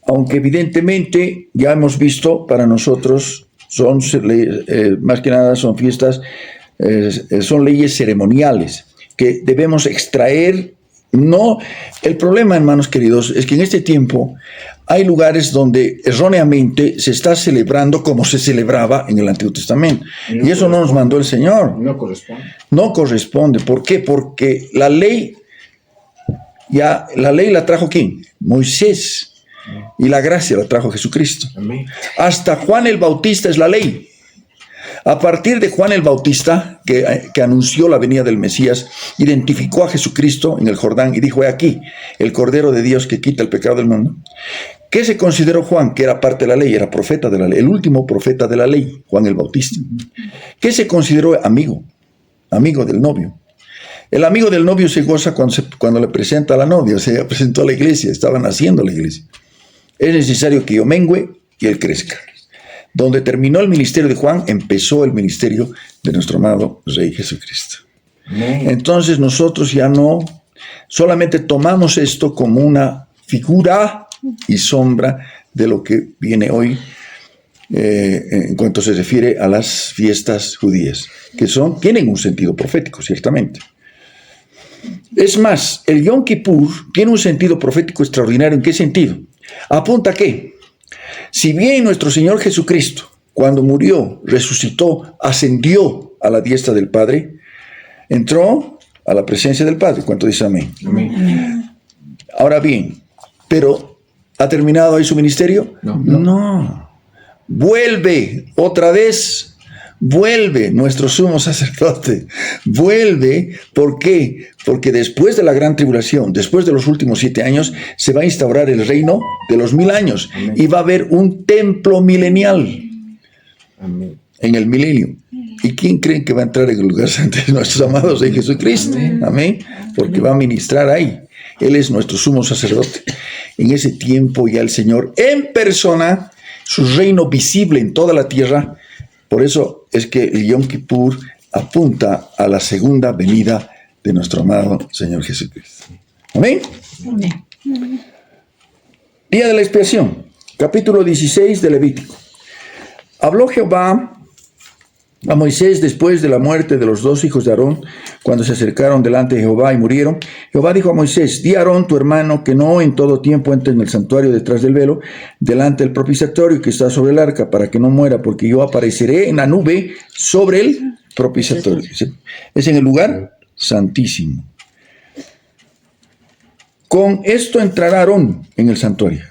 Aunque evidentemente ya hemos visto, para nosotros son más que nada son fiestas, son leyes ceremoniales que debemos extraer. No, el problema, hermanos queridos, es que en este tiempo hay lugares donde erróneamente se está celebrando como se celebraba en el Antiguo Testamento. Y eso no nos mandó el Señor. No corresponde. No corresponde. ¿Por qué? Porque la ley la trajo ¿quién? Moisés. Y la gracia la trajo Jesucristo. Amén. Hasta Juan el Bautista es la ley. A partir de Juan el Bautista, que anunció la venida del Mesías, identificó a Jesucristo en el Jordán y dijo, he aquí, el Cordero de Dios que quita el pecado del mundo. ¿Qué se consideró Juan? Que era parte de la ley, era profeta de la ley, el último profeta de la ley, Juan el Bautista. ¿Qué se consideró? Amigo del novio. El amigo del novio se goza cuando le presenta a la novia, se presentó a la iglesia, estaban haciendo la iglesia. Es necesario que yo mengüe y él crezca. Donde terminó el ministerio de Juan, empezó el ministerio de nuestro amado Rey Jesucristo. Amén. Entonces nosotros ya no solamente tomamos esto como una figura y sombra de lo que viene hoy en cuanto se refiere a las fiestas judías, que tienen un sentido profético, ciertamente. Es más, el Yom Kippur tiene un sentido profético extraordinario. ¿En qué sentido? Apunta a que, si bien nuestro Señor Jesucristo, cuando murió, resucitó, ascendió a la diestra del Padre, entró a la presencia del Padre. ¿Cuánto dice amén? Amén. Ahora bien, pero ¿ha terminado ahí su ministerio? No. Vuelve otra vez. Vuelve nuestro sumo sacerdote. Vuelve. ¿Por qué? Porque después de la gran tribulación, después de los últimos 7 años, se va a instaurar el reino de los 1000 años. Amén. Y va a haber un templo milenial. Amén. En el milenio. ¿Y quién creen que va a entrar en el lugar santo? Nuestros amados de Jesucristo. Amén. Porque va a ministrar ahí. Él es nuestro sumo sacerdote. En ese tiempo ya el Señor en persona, su reino visible en toda la tierra. Por eso es que el Yom Kippur apunta a la segunda venida de nuestro amado Señor Jesucristo. Amén. Amén. Día de la expiación. Capítulo 16 de Levítico. Habló Jehová a Moisés después de la muerte de los 2 hijos de Aarón, cuando se acercaron delante de Jehová y murieron. Jehová dijo a Moisés, di a Aarón tu hermano que no en todo tiempo entre en el santuario detrás del velo, delante del propiciatorio que está sobre el arca, para que no muera, porque yo apareceré en la nube sobre el propiciatorio. Es en el lugar santísimo. Con esto entrará Aarón en el santuario,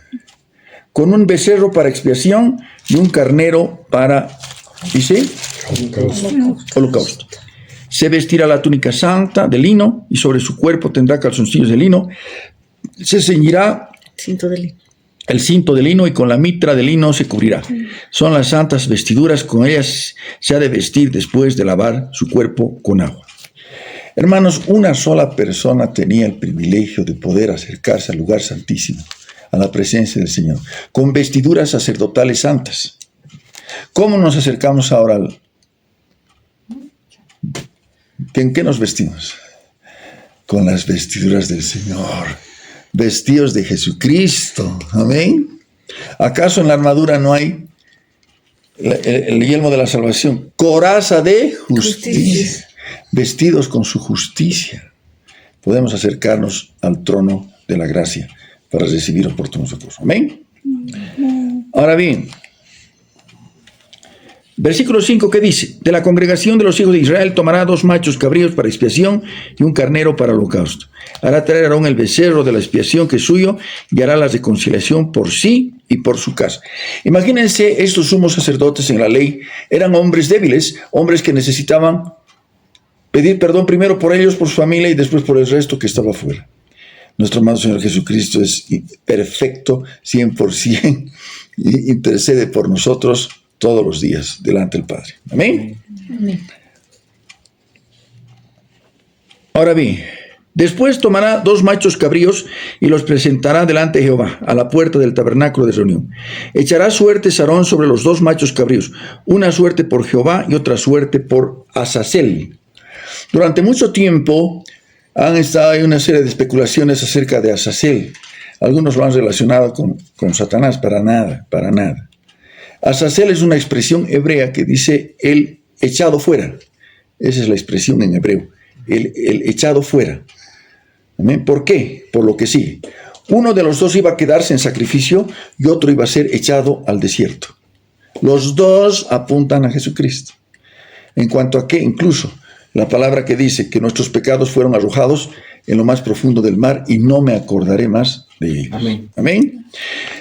con un becerro para expiación y un carnero para, dice, holocausto. Se vestirá la túnica santa de lino y sobre su cuerpo tendrá calzoncillos de lino. Se ceñirá Cinto de lino. el cinto de lino y con la mitra de lino se cubrirá. Son las santas vestiduras, con ellas se ha de vestir después de lavar su cuerpo con agua. Hermanos, una sola persona tenía el privilegio de poder acercarse al lugar santísimo, a la presencia del Señor, con vestiduras sacerdotales santas. ¿Cómo nos acercamos ahora? ¿En qué nos vestimos? Con las vestiduras del Señor, vestidos de Jesucristo. Amén. ¿Acaso en la armadura no hay el yelmo de la salvación? Coraza de justicia. Vestidos con su justicia, podemos acercarnos al trono de la gracia para recibir oportunos socorros. Amén. Ahora bien, versículo 5, ¿qué dice? De la congregación de los hijos de Israel tomará 2 machos cabríos para expiación y un carnero para holocausto. Hará traer a Aarón el becerro de la expiación que es suyo y hará la reconciliación por sí y por su casa. Imagínense, estos sumos sacerdotes en la ley eran hombres débiles, hombres que necesitaban pedir perdón primero por ellos, por su familia y después por el resto que estaba afuera. Nuestro amado Señor Jesucristo es perfecto, 100%, y intercede por nosotros todos los días delante del Padre. Amén. Amén. Ahora bien, después tomará 2 machos cabríos y los presentará delante de Jehová, a la puerta del tabernáculo de reunión. Echará suertes Aarón sobre los 2 machos cabríos, una suerte por Jehová y otra suerte por Azazel. Durante mucho tiempo hay una serie de especulaciones acerca de Azazel. Algunos lo han relacionado con Satanás. Para nada, para nada. Azazel es una expresión hebrea que dice el echado fuera. Esa es la expresión en hebreo, el echado fuera. ¿Amén? ¿Por qué? Por lo que sigue. Uno de los 2 iba a quedarse en sacrificio y otro iba a ser echado al desierto. Los 2 apuntan a Jesucristo. En cuanto a qué, incluso la palabra que dice que nuestros pecados fueron arrojados en lo más profundo del mar y no me acordaré más de ellos. Amén. Amén.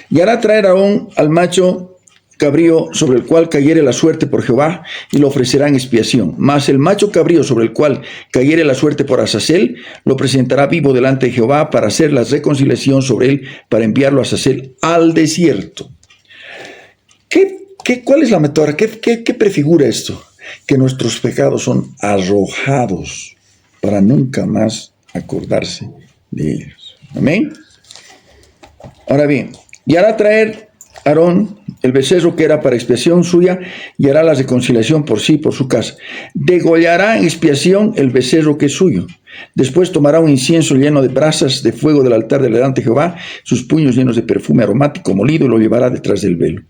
Y hará traer Aarón al macho cabrío sobre el cual cayere la suerte por Jehová y lo ofrecerá en expiación. Mas el macho cabrío sobre el cual cayere la suerte por Azazel lo presentará vivo delante de Jehová para hacer la reconciliación sobre él, para enviarlo a Azazel al desierto. ¿Cuál es la metáfora? ¿Qué prefigura esto? Que nuestros pecados son arrojados para nunca más acordarse de ellos. Amén. Ahora bien, y hará traer Aarón el becerro que era para expiación suya y hará la reconciliación por sí, por su casa. Degollará en expiación el becerro que es suyo. Después tomará un incienso lleno de brasas de fuego del altar delante de Jehová, sus puños llenos de perfume aromático molido, y lo llevará detrás del velo.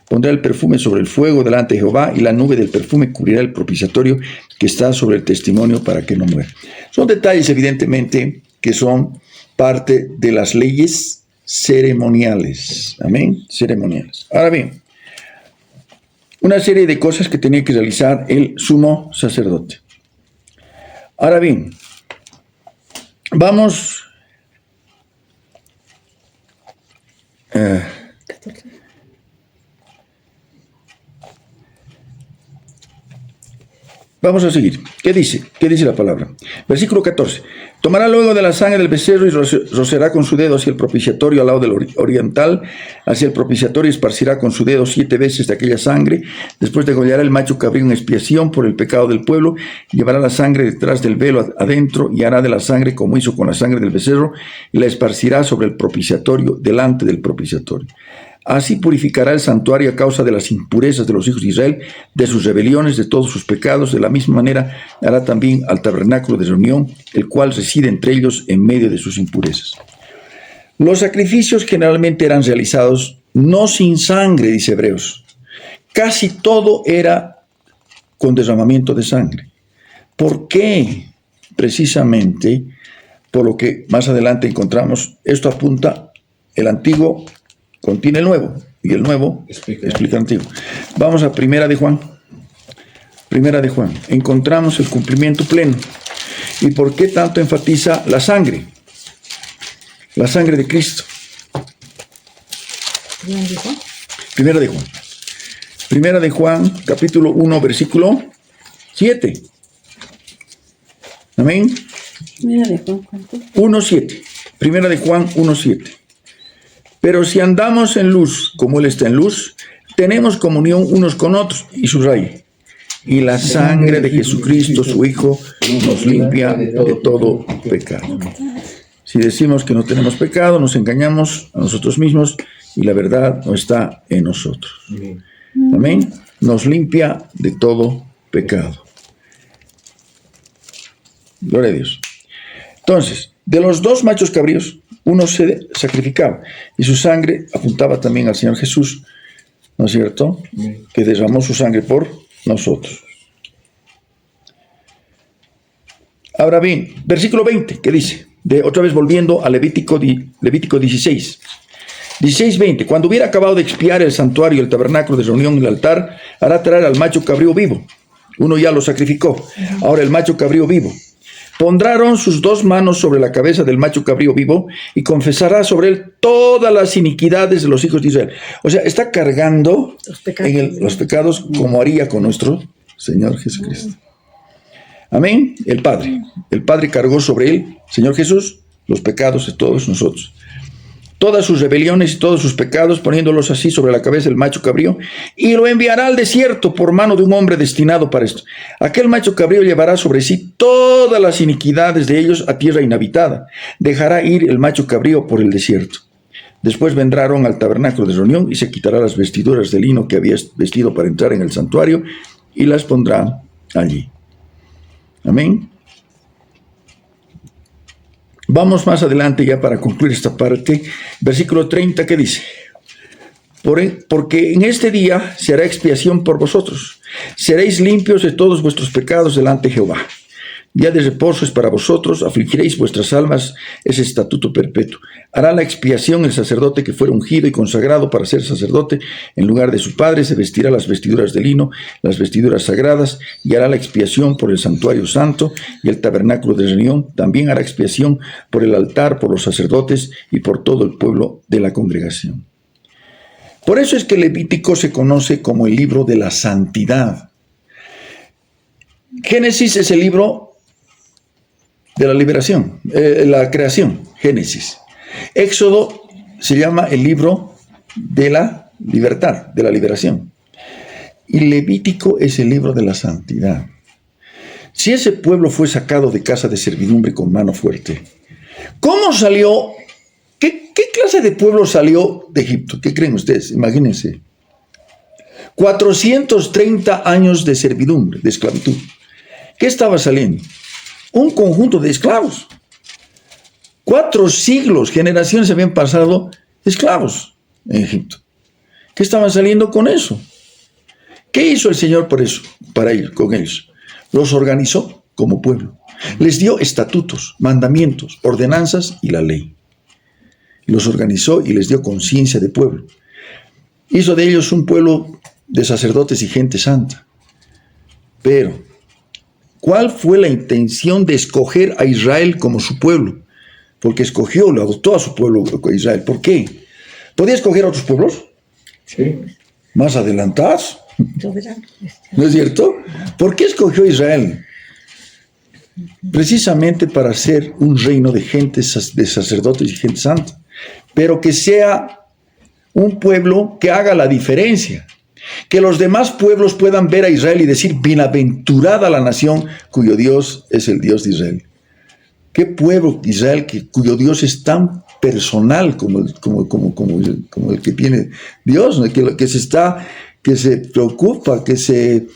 Pondrá el perfume sobre el fuego delante de Jehová y la nube del perfume cubrirá el propiciatorio que está sobre el testimonio para que no muera. Son detalles evidentemente que son parte de las leyes ceremoniales. Amén. Ceremoniales. Ahora bien, una serie de cosas que tenía que realizar el sumo sacerdote. Ahora bien, vamos Vamos a seguir. ¿Qué dice? ¿Qué dice la palabra? Versículo 14. Tomará luego de la sangre del becerro y rocerá con su dedo hacia el propiciatorio al lado del oriental, hacia el propiciatorio y esparcirá con su dedo 7 veces de aquella sangre. Después degollará el macho cabrío en expiación por el pecado del pueblo, llevará la sangre detrás del velo adentro y hará de la sangre como hizo con la sangre del becerro y la esparcirá sobre el propiciatorio delante del propiciatorio. Así purificará el santuario a causa de las impurezas de los hijos de Israel, de sus rebeliones, de todos sus pecados. De la misma manera hará también al tabernáculo de reunión, el cual reside entre ellos en medio de sus impurezas. Los sacrificios generalmente eran realizados no sin sangre, dice Hebreos. Casi todo era con derramamiento de sangre. ¿Por qué? Precisamente por lo que más adelante encontramos. Esto apunta el antiguo contiene el nuevo, y el nuevo explica el antiguo. Vamos a Primera de Juan. Primera de Juan. Encontramos el cumplimiento pleno. ¿Y por qué tanto enfatiza la sangre? La sangre de Cristo. Primera de Juan. Primera de Juan, capítulo 1, versículo 7. Amén. Mira de Juan, ¿cuánto? 1:7. Primera de Juan 1:7. Pero si andamos en luz, como Él está en luz, tenemos comunión unos con otros. Y subraya. Y la sangre de Jesucristo, su Hijo, nos limpia de todo pecado. Si decimos que no tenemos pecado, nos engañamos a nosotros mismos y la verdad no está en nosotros. Amén. Amén. Nos limpia de todo pecado. Gloria a Dios. Entonces, de los dos machos cabríos, uno se sacrificaba y su sangre apuntaba también al Señor Jesús, ¿no es cierto? Que derramó su sangre por nosotros. Ahora bien, versículo 20, ¿qué dice? Otra vez volviendo a Levítico 16. 16:20. Cuando hubiera acabado de expiar el santuario, el tabernáculo de reunión y el altar, hará traer al macho cabrío vivo. Uno ya lo sacrificó. Ahora el macho cabrío vivo. Pondrá Aarón sus dos manos sobre la cabeza del macho cabrío vivo y confesará sobre él todas las iniquidades de los hijos de Israel. O sea, está cargando los pecados como haría con nuestro Señor Jesucristo. Amén. El Padre cargó sobre él, Señor Jesús, los pecados de todos nosotros. Todas sus rebeliones y todos sus pecados, poniéndolos así sobre la cabeza del macho cabrío, y lo enviará al desierto por mano de un hombre destinado para esto. Aquel macho cabrío llevará sobre sí todas las iniquidades de ellos a tierra inhabitada. Dejará ir el macho cabrío por el desierto. Después vendrá Aarón al tabernáculo de reunión y se quitará las vestiduras de lino que había vestido para entrar en el santuario y las pondrá allí. Amén. Vamos más adelante ya para concluir esta parte. Versículo 30, ¿qué dice? Porque en este día se hará expiación por vosotros. Seréis limpios de todos vuestros pecados delante de Jehová. Día de reposo es para vosotros, afligiréis vuestras almas, es estatuto perpetuo. Hará la expiación el sacerdote que fuera ungido y consagrado para ser sacerdote. En lugar de su padre se vestirá las vestiduras de lino, las vestiduras sagradas, y hará la expiación por el santuario santo y el tabernáculo de reunión. También hará expiación por el altar, por los sacerdotes y por todo el pueblo de la congregación. Por eso es que Levítico se conoce como el libro de la santidad. Génesis es el libro de la liberación, la creación, Génesis. Éxodo se llama el libro de la libertad, de la liberación. Y Levítico es el libro de la santidad. Si ese pueblo fue sacado de casa de servidumbre con mano fuerte, ¿cómo salió? ¿Qué clase de pueblo salió de Egipto? ¿Qué creen ustedes? Imagínense. 430 años de servidumbre, de esclavitud. ¿Qué estaba saliendo? Un conjunto de esclavos. 4 siglos, generaciones habían pasado esclavos en Egipto. ¿Qué estaban saliendo con eso? ¿Qué hizo el Señor por eso, para ellos, con ellos? Los organizó como pueblo. Les dio estatutos, mandamientos, ordenanzas y la ley. Los organizó y les dio conciencia de pueblo. Hizo de ellos un pueblo de sacerdotes y gente santa. Pero ¿cuál fue la intención de escoger a Israel como su pueblo? Porque escogió, lo adoptó a su pueblo Israel. ¿Por qué? ¿Podía escoger a otros pueblos? Sí. Más adelantados. ¿No es cierto? ¿Por qué escogió a Israel? Precisamente para ser un reino de gente, de sacerdotes y gente santa. Pero que sea un pueblo que haga la diferencia. Que los demás pueblos puedan ver a Israel y decir, bienaventurada la nación cuyo Dios es el Dios de Israel. ¿Qué pueblo de Israel cuyo Dios es tan personal como el que tiene Dios, ¿no? que se preocupa, que se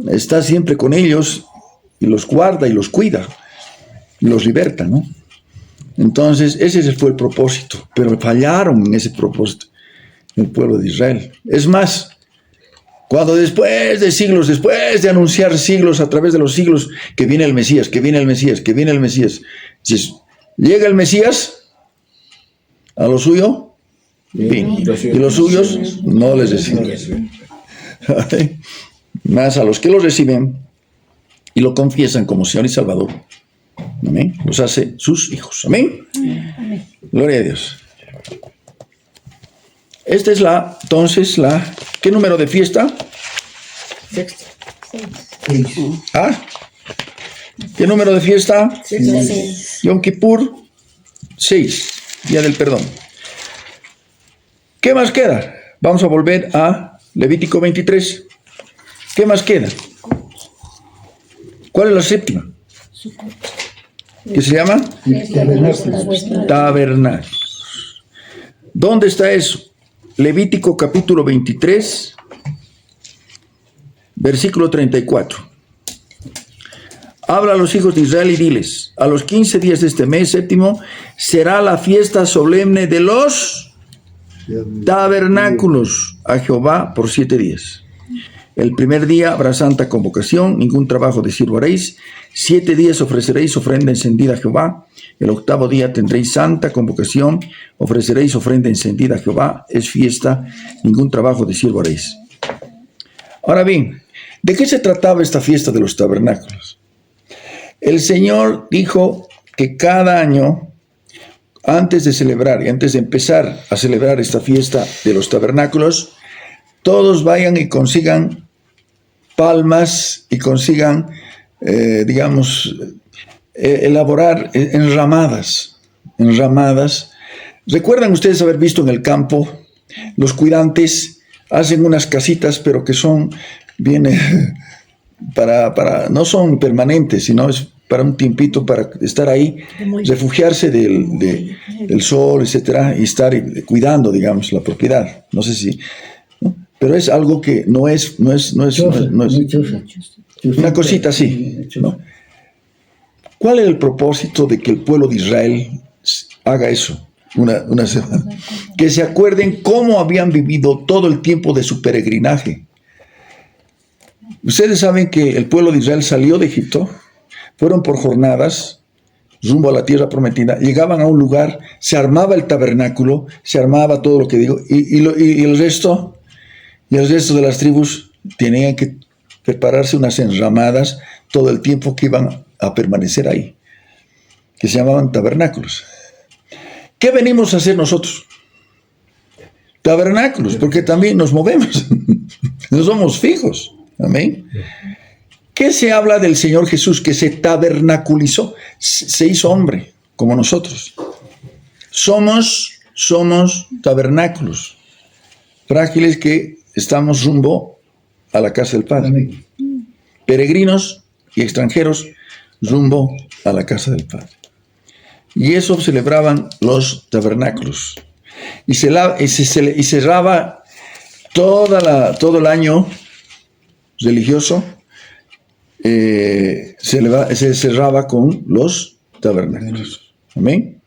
está siempre con ellos y los guarda y los cuida y los liberta, ¿no? Entonces ese fue el propósito, pero fallaron en ese propósito el pueblo de Israel. Es más, cuando después de siglos, después de anunciar siglos a través de los siglos que viene el Mesías, que viene el Mesías, que viene el Mesías, llega el Mesías a lo suyo, bien, y los suyos no les reciben. Más a los que lo reciben y lo confiesan como Señor y Salvador, amén, los hace sus hijos, amén. Gloria a Dios. Esta es entonces, ¿qué número de fiesta? Sexto. 6. ¿Qué número de fiesta? 6. Yom Kippur, 6, Día del Perdón. ¿Qué más queda? Vamos a volver a Levítico 23. ¿Qué más queda? ¿Cuál es la séptima? ¿Qué se llama? Tabernáculos. ¿Dónde está eso? Levítico capítulo 23, versículo 34. Habla a los hijos de Israel y diles: a los 15 días de este mes séptimo será la fiesta solemne de los tabernáculos a Jehová por 7 días. El primer día habrá santa convocación, ningún trabajo de siervo haréis. 7 días ofreceréis ofrenda encendida a Jehová. El 8º día tendréis santa convocación, ofreceréis ofrenda encendida a Jehová. Es fiesta, ningún trabajo de siervo haréis. Ahora bien, ¿de qué se trataba esta fiesta de los tabernáculos? El Señor dijo que cada año, antes de celebrar y antes de empezar a celebrar esta fiesta de los tabernáculos, todos vayan y consigan palmas y consigan, elaborar enramadas. ¿Recuerdan ustedes haber visto en el campo, los cuidantes hacen unas casitas, pero que son bien, no son permanentes, sino es para un tiempito, para estar ahí, refugiarse del sol, etcétera, y estar cuidando, digamos, la propiedad. No sé si... ¿no? Pero es algo que no es una cosita así, ¿no? ¿Cuál es el propósito de que el pueblo de Israel haga eso? Una semana. Que se acuerden cómo habían vivido todo el tiempo de su peregrinaje. Ustedes saben que el pueblo de Israel salió de Egipto, fueron por jornadas rumbo a la tierra prometida, llegaban a un lugar, se armaba el tabernáculo, se armaba todo lo que digo, y el resto de las tribus tenían que prepararse unas enramadas todo el tiempo que iban a permanecer ahí, que se llamaban tabernáculos. ¿Qué venimos a hacer nosotros? Tabernáculos, porque también nos movemos, no somos fijos. Amén. ¿Qué se habla del Señor Jesús que se tabernaculizó? Se hizo hombre, como nosotros. Somos tabernáculos, frágiles que estamos rumbo a la casa del Padre. Amén. Peregrinos y extranjeros rumbo a la casa del Padre. Y eso celebraban los tabernáculos. Y cerraba todo el año religioso, se cerraba con los tabernáculos. Amén.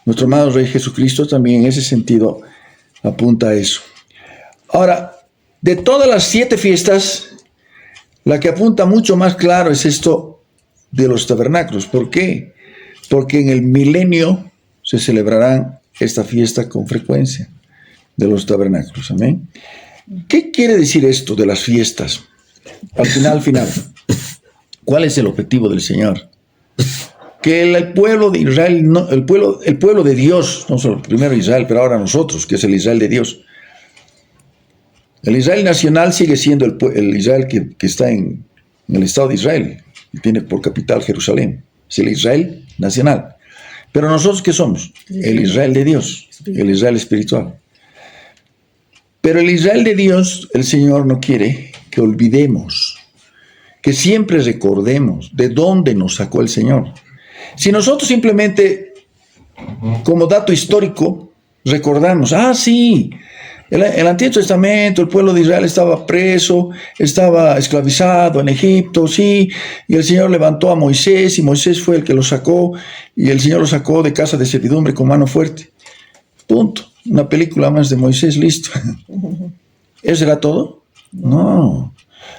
Nuestro amado Rey Jesucristo también en ese sentido apunta a eso. Ahora, de todas las 7 fiestas, la que apunta mucho más claro es esto de los tabernáculos. ¿Por qué? Porque en el milenio se celebrarán esta fiesta con frecuencia de los tabernáculos. Amén. ¿Qué quiere decir esto de las fiestas? Al final, ¿cuál es el objetivo del Señor? Que el pueblo de Israel, el pueblo de Dios, no solo primero Israel, pero ahora nosotros, que es el Israel de Dios. El Israel nacional sigue siendo el Israel que está en el Estado de Israel, y tiene por capital Jerusalén. Es el Israel nacional. Pero nosotros, ¿qué somos? El Israel de Dios, el Israel espiritual. Pero el Israel de Dios, el Señor no quiere que olvidemos, que siempre recordemos de dónde nos sacó el Señor. Si nosotros simplemente, como dato histórico, recordamos, sí, el Antiguo Testamento, el pueblo de Israel estaba preso, estaba esclavizado en Egipto, sí, y el Señor levantó a Moisés, y Moisés fue el que lo sacó, y el Señor lo sacó de casa de servidumbre con mano fuerte. Punto. Una película más de Moisés, listo. ¿Eso era todo? No.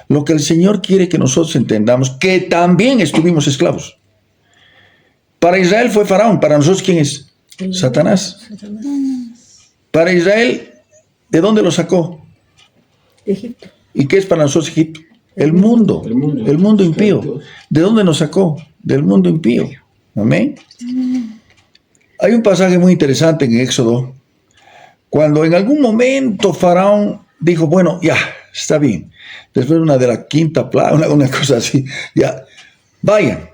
Lo que el Señor quiere que nosotros entendamos, que también estuvimos esclavos. Para Israel fue Faraón, para nosotros, ¿quién es? Satanás. Para Israel, ¿de dónde lo sacó? Egipto. ¿Y qué es para nosotros Egipto? El mundo impío. ¿De dónde nos sacó? Del mundo impío. Amén. Hay un pasaje muy interesante en Éxodo, cuando en algún momento Faraón dijo, bueno, ya, está bien. Después de la quinta plaga, una cosa así, ya, vayan.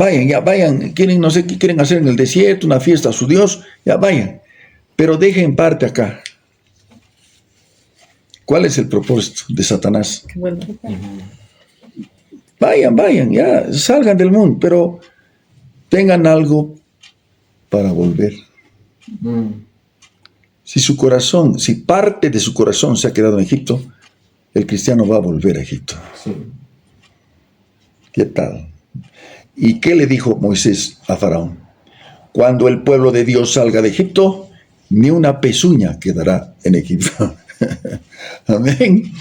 Vayan, ya vayan, quieren, no sé qué quieren hacer en el desierto, una fiesta a su Dios, ya vayan. Pero dejen parte acá. ¿Cuál es el propósito de Satanás? Bueno, Vayan, ya, salgan del mundo, pero tengan algo para volver. Si parte de su corazón se ha quedado en Egipto, el cristiano va a volver a Egipto. Sí. ¿Qué tal? ¿Y qué le dijo Moisés a Faraón? Cuando el pueblo de Dios salga de Egipto, ni una pezuña quedará en Egipto. Amén.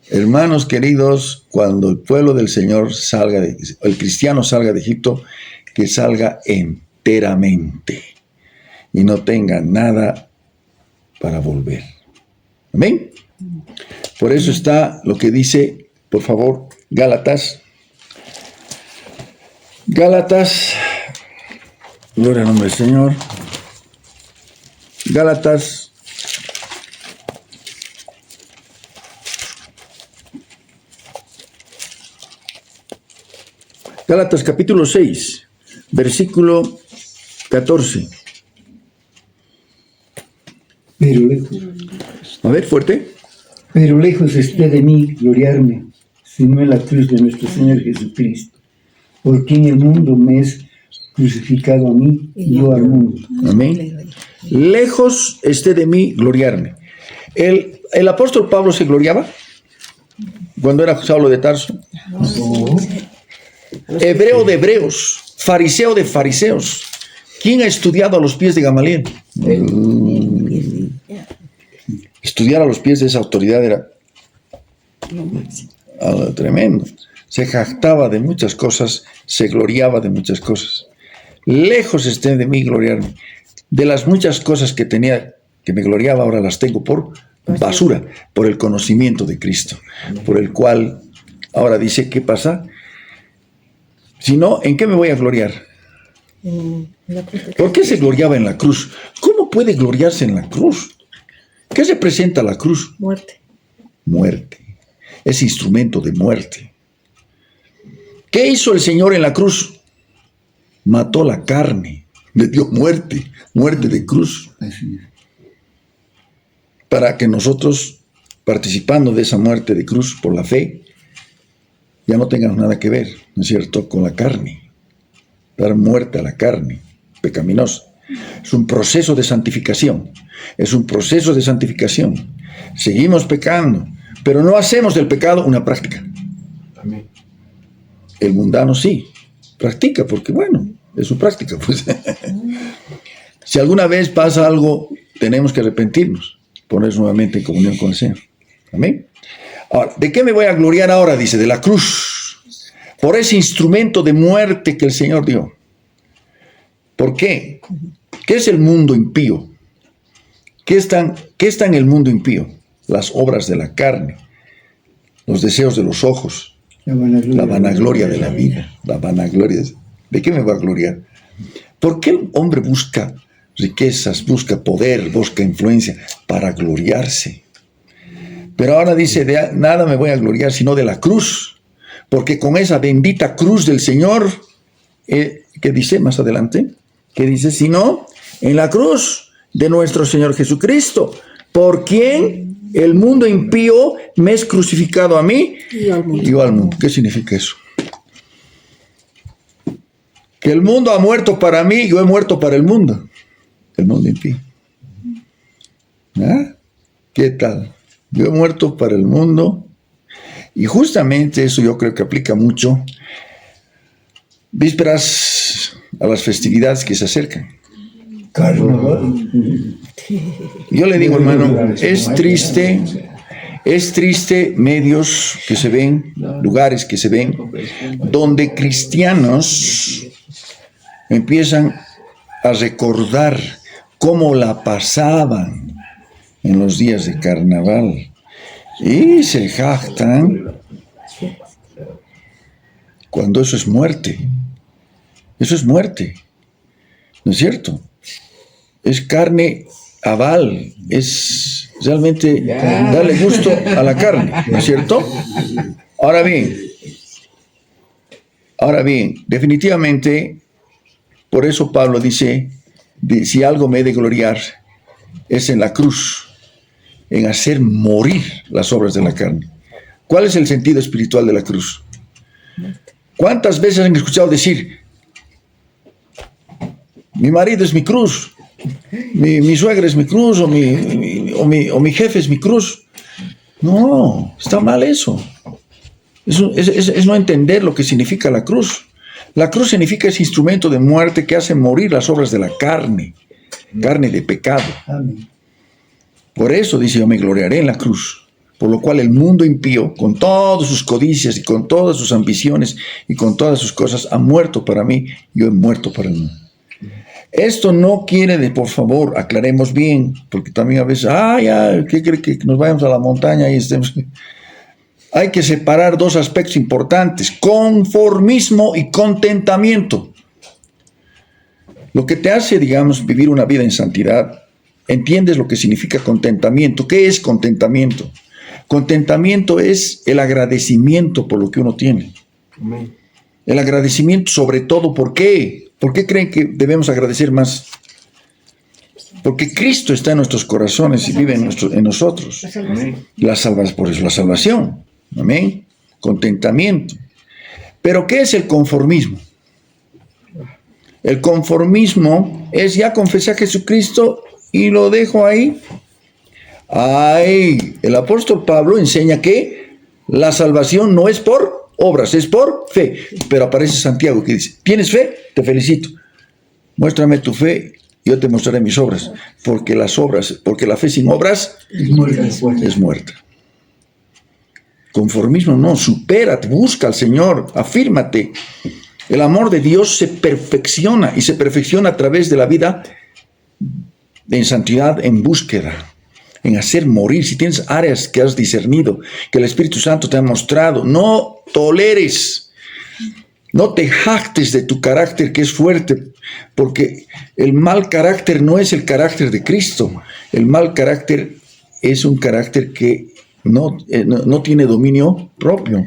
Hermanos queridos, cuando el pueblo del Señor el cristiano salga de Egipto, que salga enteramente y no tenga nada para volver. Amén. Por eso está lo que dice, por favor, Gálatas, gloria al nombre del Señor. Gálatas, capítulo 6, versículo 14. Pero lejos, A ver, fuerte. pero lejos esté de mí gloriarme, sino en la cruz de nuestro Señor Jesucristo, por quien el mundo me es crucificado a mí y yo al mundo. Amén. Lejos esté de mí gloriarme. El apóstol Pablo se gloriaba cuando era Saulo de Tarso. Hebreo de hebreos, fariseo de fariseos. ¿Quién ha estudiado a los pies de Gamaliel? Estudiar a los pies de esa autoridad era algo tremendo. Se jactaba de muchas cosas, se gloriaba de muchas cosas. Lejos esté de mí gloriarme. De las muchas cosas que tenía, que me gloriaba, ahora las tengo por basura, por el conocimiento de Cristo, por el cual ahora dice, ¿qué pasa? Si no, ¿en qué me voy a gloriar? ¿Por qué se gloriaba en la cruz? ¿Cómo puede gloriarse en la cruz? ¿Qué representa la cruz? Muerte. Muerte. Es instrumento de muerte. ¿Qué hizo el Señor en la cruz? Mató la carne, le dio muerte de cruz. Así es. Para que nosotros, participando de esa muerte de cruz por la fe, ya no tengamos nada que ver, ¿no es cierto?, con la carne. Dar muerte a la carne pecaminosa. Es un proceso de santificación. Seguimos pecando, pero no hacemos del pecado una práctica. Amén. El mundano sí, practica, porque bueno, es su práctica. Pues. Si alguna vez pasa algo, tenemos que arrepentirnos, ponernos nuevamente en comunión con el Señor. Amén. Ahora, ¿de qué me voy a gloriar ahora? Dice, de la cruz. Por ese instrumento de muerte que el Señor dio. ¿Por qué? ¿Qué es el mundo impío? ¿Qué está en el mundo impío? Las obras de la carne, los deseos de los ojos, la vanagloria de la vida, la vanagloria. ¿De qué me voy a gloriar? ¿Por qué el hombre busca riquezas, busca poder, busca influencia para gloriarse? Pero ahora dice, de nada me voy a gloriar sino de la cruz, porque con esa bendita cruz del Señor, ¿qué dice más adelante? ¿Qué dice? Sino en la cruz de nuestro Señor Jesucristo, por quien el mundo impío me es crucificado a mí y yo al mundo. ¿Qué significa eso? Que el mundo ha muerto para mí, yo he muerto para el mundo impío. ¿Ah? ¿Qué tal? Yo he muerto para el mundo, y justamente eso yo creo que aplica mucho vísperas a las festividades que se acercan. Carnaval. Yo le digo, hermano, es triste medios que se ven, lugares que se ven, donde cristianos empiezan a recordar cómo la pasaban en los días de carnaval y se jactan cuando eso es muerte. Eso es muerte, ¿no es cierto? Es carne aval, es realmente darle gusto a la carne, ¿no es cierto? Ahora bien, Ahora bien, definitivamente, por eso Pablo dice, si algo me he de gloriar, es en la cruz, en hacer morir las obras de la carne. ¿Cuál es el sentido espiritual de la cruz? ¿Cuántas veces han escuchado decir, mi marido es mi cruz, mi suegra es mi cruz, o mi jefe es mi cruz? No, está mal eso. Es no entender lo que significa la cruz. La cruz significa ese instrumento de muerte que hace morir las obras de la carne, carne de pecado. Amén. Por eso dice, yo me gloriaré en la cruz, por lo cual el mundo impío, con todas sus codicias y con todas sus ambiciones y con todas sus cosas, ha muerto para mí, yo he muerto para el mundo. Esto no quiere, por favor, aclaremos bien, porque también a veces, ¿qué cree que nos vayamos a la montaña y estemos? Hay que separar dos aspectos importantes, conformismo y contentamiento. Lo que te hace, digamos, vivir una vida en santidad, entiendes lo que significa contentamiento. ¿Qué es contentamiento? Contentamiento es el agradecimiento por lo que uno tiene. Amén. El agradecimiento sobre todo, ¿por qué? ¿Por qué creen que debemos agradecer más? Porque Cristo está en nuestros corazones y vive en nosotros. Amén. Por eso la salvación. Amén. Contentamiento. Pero ¿qué es el conformismo? El conformismo es ya confesé a Jesucristo y lo dejo ahí. El apóstol Pablo enseña que la salvación no es por obras, es por fe. Pero aparece Santiago que dice, ¿tienes fe? Te felicito. Muéstrame tu fe, yo te mostraré mis obras. Porque la fe sin obras es muerta. Conformismo no, supérate, busca al Señor, afírmate. El amor de Dios se perfecciona y se perfecciona a través de la vida en santidad, en búsqueda, en hacer morir. Si tienes áreas que has discernido, que el Espíritu Santo te ha mostrado, no toleres, no te jactes de tu carácter que es fuerte, porque el mal carácter no es el carácter de Cristo. El mal carácter es un carácter que no tiene dominio propio,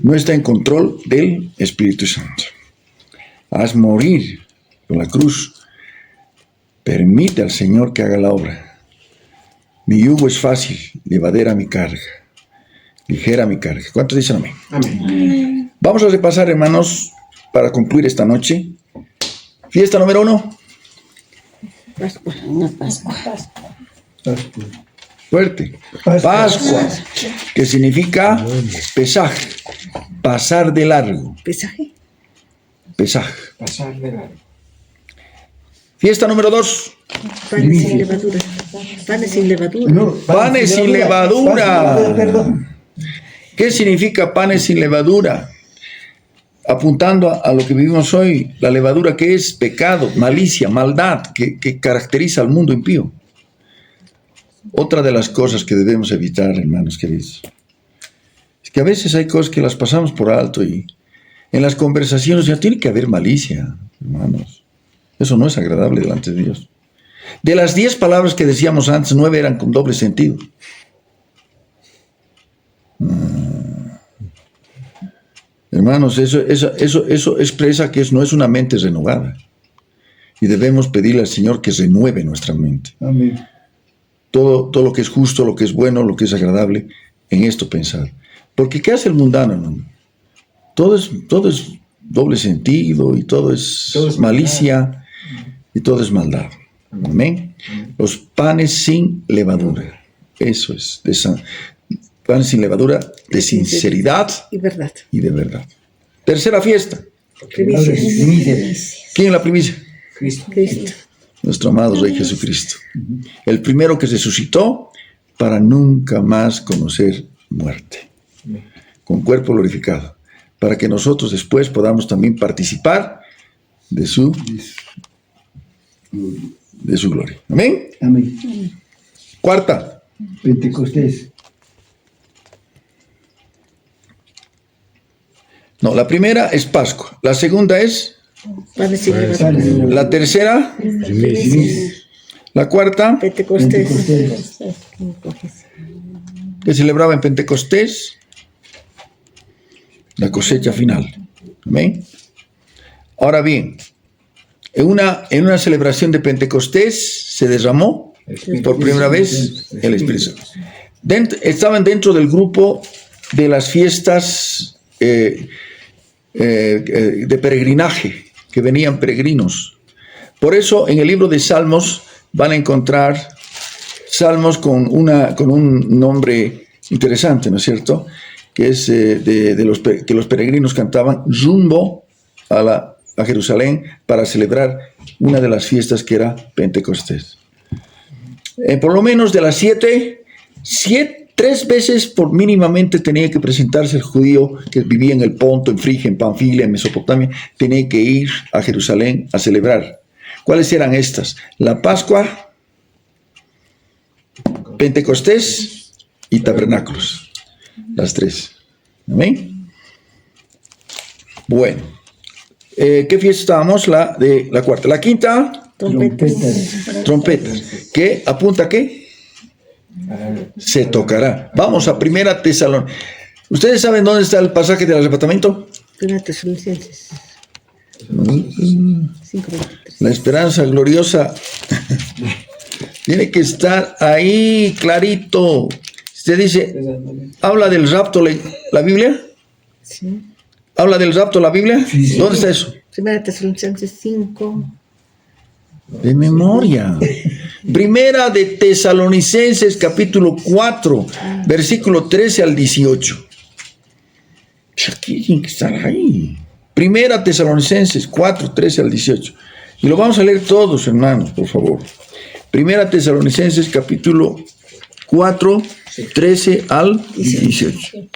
no está en control del Espíritu Santo. Haz morir con la cruz. Permite al Señor que haga la obra. Mi yugo es fácil, llevadera mi carga, ligera mi carga. ¿Cuántos dicen amén? Amén. Vamos a repasar, hermanos, para concluir esta noche. Fiesta número 1. Pascua. Una Pascua. Pascua. Fuerte. Pascua. Pascua, que significa Pesaj, pasar de largo. Pesaje. Pesaj. Pasar de largo. Fiesta número 2. Panes sin levadura. Panes sin levadura. No, Panes sin levadura. Perdón. ¿Qué significa panes sin levadura? Apuntando a lo que vivimos hoy, la levadura que es pecado, malicia, maldad, que caracteriza al mundo impío. Otra de las cosas que debemos evitar, hermanos queridos, es que a veces hay cosas que las pasamos por alto y en las conversaciones ya tiene que haber malicia, hermanos. Eso no es agradable delante de Dios. De las 10 palabras que decíamos antes, 9 eran con doble sentido. Hermanos, eso expresa que no es una mente renovada. Y debemos pedirle al Señor que renueve nuestra mente. Amén. Todo lo que es justo, lo que es bueno, lo que es agradable, en esto pensar. Porque ¿qué hace el mundano, hermano? Todo es doble sentido y todo es malicia y todo es maldad. Amén. Los panes sin levadura. Eso es. Panes sin levadura de sinceridad Y verdad. y de verdad. Tercera fiesta. Primicias. ¿Quién es la primicia? Cristo. Cristo. Nuestro amado Rey Jesucristo. El primero que resucitó para nunca más conocer muerte. Con cuerpo glorificado. Para que nosotros después podamos también participar de su gloria. Amén. Amén. Cuarta. Pentecostés. No, la primera es Pascua. La segunda es Panes sin levadura. la tercera. Primicias. La cuarta, Pentecostés. que celebraba en Pentecostés, la cosecha final. Amén. Ahora bien, en una celebración de Pentecostés se derramó por primera vez el Espíritu Santo. Estaban dentro del grupo de las fiestas de peregrinaje, que venían peregrinos. Por eso en el libro de Salmos van a encontrar salmos con un nombre interesante, ¿no es cierto? Que es que los peregrinos cantaban rumbo a Jerusalén para celebrar una de las fiestas que era Pentecostés. Por lo menos de las 3 veces por mínimamente tenía que presentarse el judío que vivía en el Ponto, en Frigia, en Panfilia, en Mesopotamia, tenía que ir a Jerusalén a celebrar. ¿Cuáles eran estas? La Pascua, Pentecostés y Tabernáculos. Las 3. ¿Amén? Bueno. ¿Qué fiesta estábamos? La cuarta. La quinta, trompetas. ¿Qué? ¿Apunta qué? Se tocará. Vamos a Primera Tesalonicenses. ¿Ustedes saben dónde está el pasaje del arrebatamiento? Primera Tesalonicenses. 5:23. La esperanza gloriosa tiene que estar ahí clarito. Usted dice, ¿habla del rapto la Biblia? Sí. ¿Habla del rapto la Biblia? Sí. ¿Dónde está eso? Primera Tesalonicenses 5. De memoria. Primera de Tesalonicenses, capítulo 4, versículo 13 al 18. Aquí tiene que estar ahí. Primera Tesalonicenses 4, 13 al 18. Y lo vamos a leer todos, hermanos, por favor. Primera Tesalonicenses, capítulo 4, 13 al 18.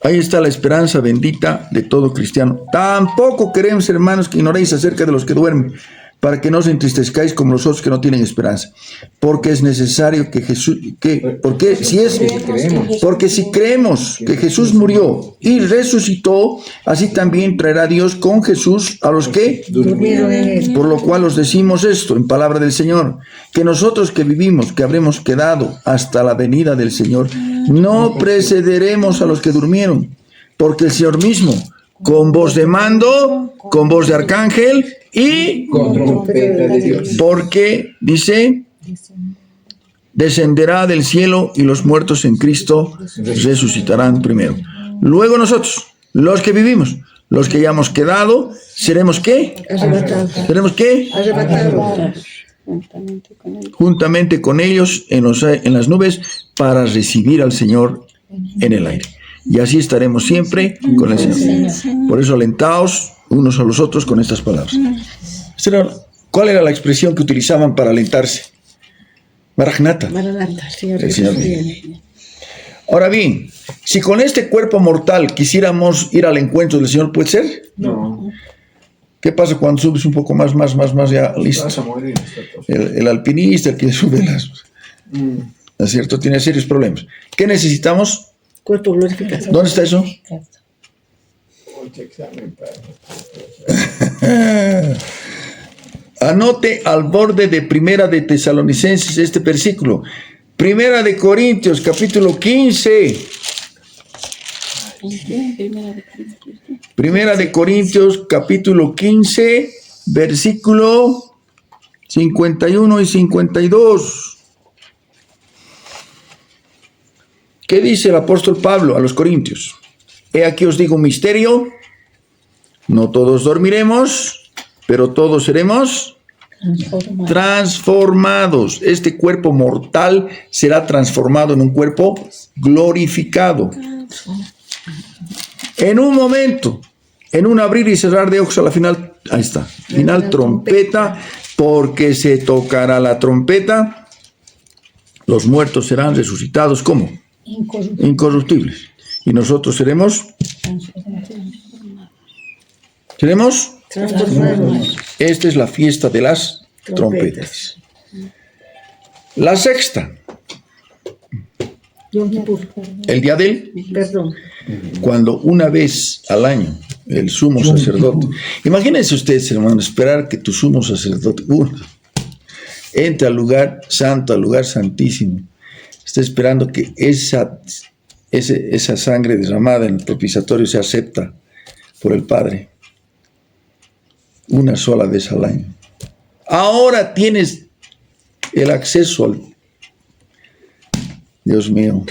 Ahí está la esperanza bendita de todo cristiano. Tampoco queremos, hermanos, que ignoréis acerca de los que duermen, para que no os entristezcáis como los otros que no tienen esperanza. Porque es necesario que Jesús, porque si creemos que Jesús murió y resucitó, así también traerá Dios con Jesús a los que Durmieron en él. por lo cual os decimos esto en palabra del Señor, que nosotros que vivimos, que habremos quedado hasta la venida del Señor, no precederemos a los que durmieron, porque el Señor mismo, con voz de mando, con voz de arcángel y Con trompeta de Dios. porque, dice, descenderá del cielo y los muertos en Cristo resucitarán primero. Luego nosotros, los que vivimos, los que hayamos quedado, seremos ¿qué? Arrebatados. ¿Seremos qué? Arrebatados. Juntamente con ellos en las nubes para recibir al Señor en el aire. Y así estaremos siempre con el Señor. Por eso alentaos unos a los otros con estas palabras. ¿Cuál era la expresión que utilizaban para alentarse? Maranata. Maranata, Señor El Señor Jesús viene. viene. Ahora bien, si con este cuerpo mortal quisiéramos ir al encuentro del Señor, ¿puede ser? No. ¿Qué pasa cuando subes un poco más, ya listo? Vas a morir. El alpinista, el que sube ¿no es cierto? Tiene serios problemas. ¿Qué necesitamos? Cuerpo glorificado. ¿Dónde está eso? Mucho examen para... Anote al borde de Primera de Tesalonicenses este versículo. Primera de Corintios, capítulo 15. Primera de Corintios, capítulo 15, versículo 51 y 52. ¿Qué dice el apóstol Pablo a los corintios? He aquí os digo un misterio. No todos dormiremos, pero todos seremos transformados. Este cuerpo mortal será transformado en un cuerpo glorificado. En un momento, en un abrir y cerrar de ojos a la final, ahí está, final trompeta, porque se tocará la trompeta, los muertos serán resucitados, ¿cómo? Incorruptibles. Y nosotros seremos Transformados. Esta es la fiesta de las trompetas. La sexta, Yom Kippur. el día del, Perdón. cuando una vez al año el sumo sacerdote, imagínense ustedes, hermano, esperar que tu sumo sacerdote entre al lugar santo, al lugar santísimo, está esperando que esa sangre derramada en el propiciatorio se acepta por el Padre una sola vez al año. Ahora tienes el acceso al... Dios mío,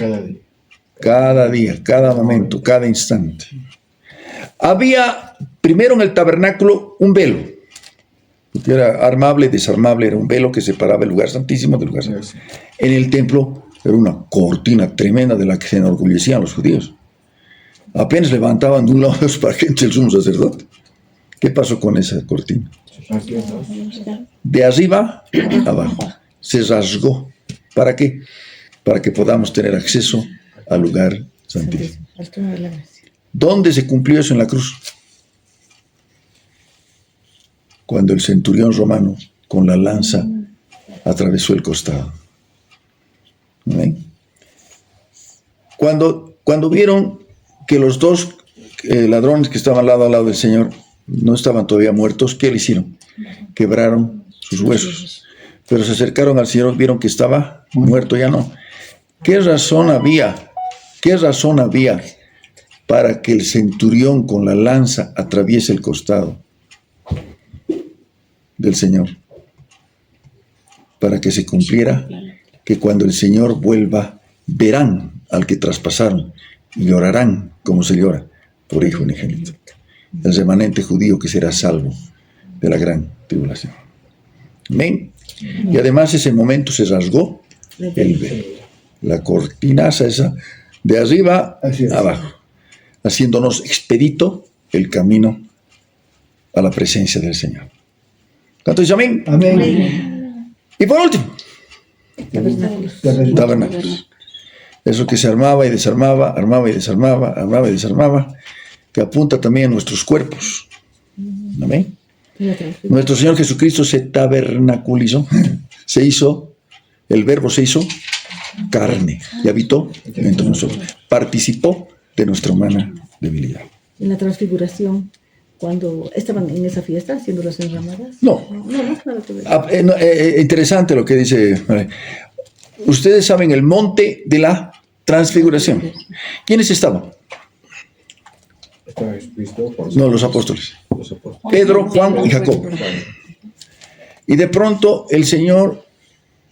cada día, cada momento, cada instante. Había primero en el tabernáculo un velo, que era armable y desarmable, era un velo que separaba el lugar santísimo del lugar santo. En el templo era una cortina tremenda de la que se enorgullecían los judíos. Apenas levantaban de un lado para que entre el sumo sacerdote. ¿Qué pasó con esa cortina? De arriba a abajo. Se rasgó. ¿Para qué? Para que podamos tener acceso al lugar santísimo. ¿Dónde se cumplió eso en la cruz? Cuando el centurión romano con la lanza atravesó el costado. ¿Amén? Cuando vieron que los dos ladrones que estaban lado a lado del Señor no estaban todavía muertos, ¿qué le hicieron? Quebraron sus huesos. Pero se acercaron al Señor, vieron que estaba muerto, ya no. ¿Qué razón había para que el centurión con la lanza atraviese el costado del Señor? Para que se cumpliera que cuando el Señor vuelva, verán al que traspasaron y llorarán como se llora por hijo unigénito, el remanente judío que será salvo de la gran tribulación. Amén. Y además ese momento se rasgó el velo, la cortinaza esa de arriba a abajo, haciéndonos expedito el camino a la presencia del Señor. ¿Cuánto dice amén? Amén. Y por último, tabernáculos. Eso que se armaba y desarmaba, que apunta también a nuestros cuerpos. Amén. Nuestro Señor Jesucristo se tabernaculizó, se hizo, el verbo se hizo carne y habitó entre nosotros. Participó de nuestra humana debilidad. En la transfiguración, cuando estaban en esa fiesta haciendo las enramadas. No. Interesante lo que dice. Ustedes saben el monte de la transfiguración. ¿Quiénes estaban? No, los apóstoles. Pedro, Juan y Jacob. Y de pronto el Señor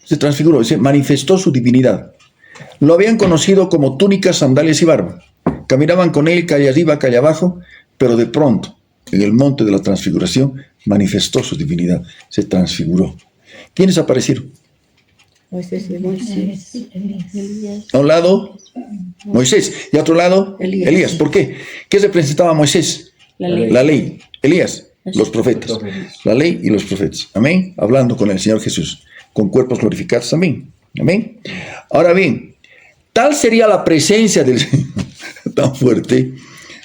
se transfiguró, se manifestó su divinidad. Lo habían conocido como túnicas, sandalias y barba. Caminaban con él calle arriba, calle abajo, pero de pronto, en el monte de la transfiguración, manifestó su divinidad, se transfiguró. ¿Quiénes aparecieron? Moisés. A un lado, Moisés, y a otro lado, Elías. ¿Por qué? ¿Qué representaba Moisés? La ley. Elías, los profetas. La ley y los profetas. Amén. Hablando con el Señor Jesús, con cuerpos glorificados también. Amén. Ahora bien, tal sería la presencia del Señor tan fuerte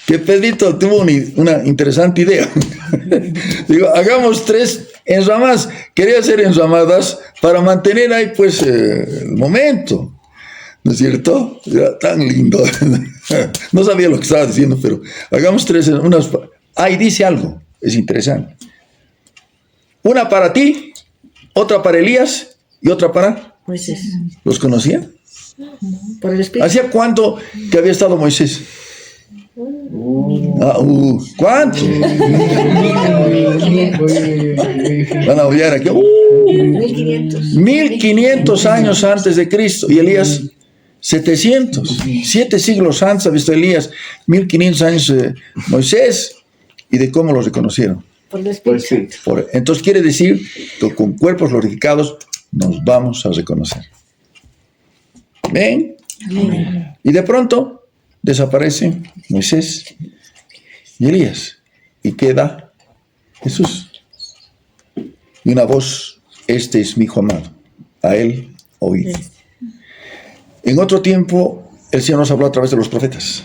que Pedrito tuvo una interesante idea. Digo, hagamos 3 enramadas. Quería hacer enramadas para mantener ahí pues el momento. ¿No es cierto? Era tan lindo. No sabía lo que estaba diciendo, pero hagamos 3. Ahí dice algo, es interesante. Una para ti, otra para Elías y otra para Moisés. ¿Los conocía? Por el Espíritu. ¿Hacía cuánto que había estado Moisés? ¿Cuánto? Van a odiar aquí. 1500 años antes de Cristo. Y Elías 700. 7 siglos antes ha visto Elías. 1500 años Moisés. ¿Y de cómo los reconocieron? Por el Espíritu. Entonces quiere decir que con cuerpos glorificados nos vamos a reconocer. ¿Ven? Amén. Y de pronto desaparecen Moisés y Elías y queda Jesús. Y una voz: este es mi hijo amado, a él oíd. En otro tiempo el Señor nos habló a través de los profetas.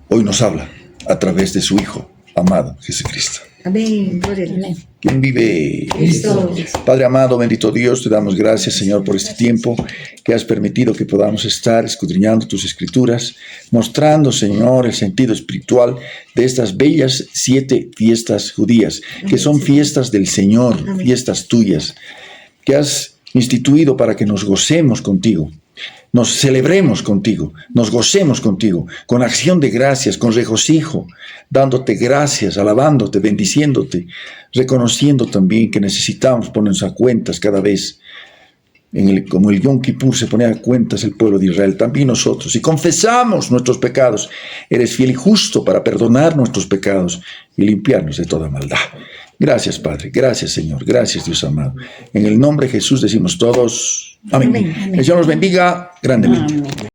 Hoy nos habla a través de su Hijo amado, Jesucristo. Amén. Gloria a Dios. ¿Quién vive? Cristo. Padre amado, bendito Dios, te damos gracias, Señor, por este tiempo que has permitido que podamos estar escudriñando tus escrituras, mostrando, Señor, el sentido espiritual de estas bellas 7 fiestas judías, que son fiestas del Señor, fiestas tuyas, que has instituido para que nos gocemos contigo. nos celebremos contigo, nos gocemos contigo, con acción de gracias, con regocijo, dándote gracias, alabándote, bendiciéndote, reconociendo también que necesitamos ponernos a cuentas cada vez. Como el Yom Kippur se ponía a cuentas el pueblo de Israel, también nosotros, y confesamos nuestros pecados, eres fiel y justo para perdonar nuestros pecados y limpiarnos de toda maldad. Gracias, Padre, gracias, Señor, gracias, Dios amado. En el nombre de Jesús decimos todos, amén. Amén, amén. El Señor nos bendiga grandemente. Amén.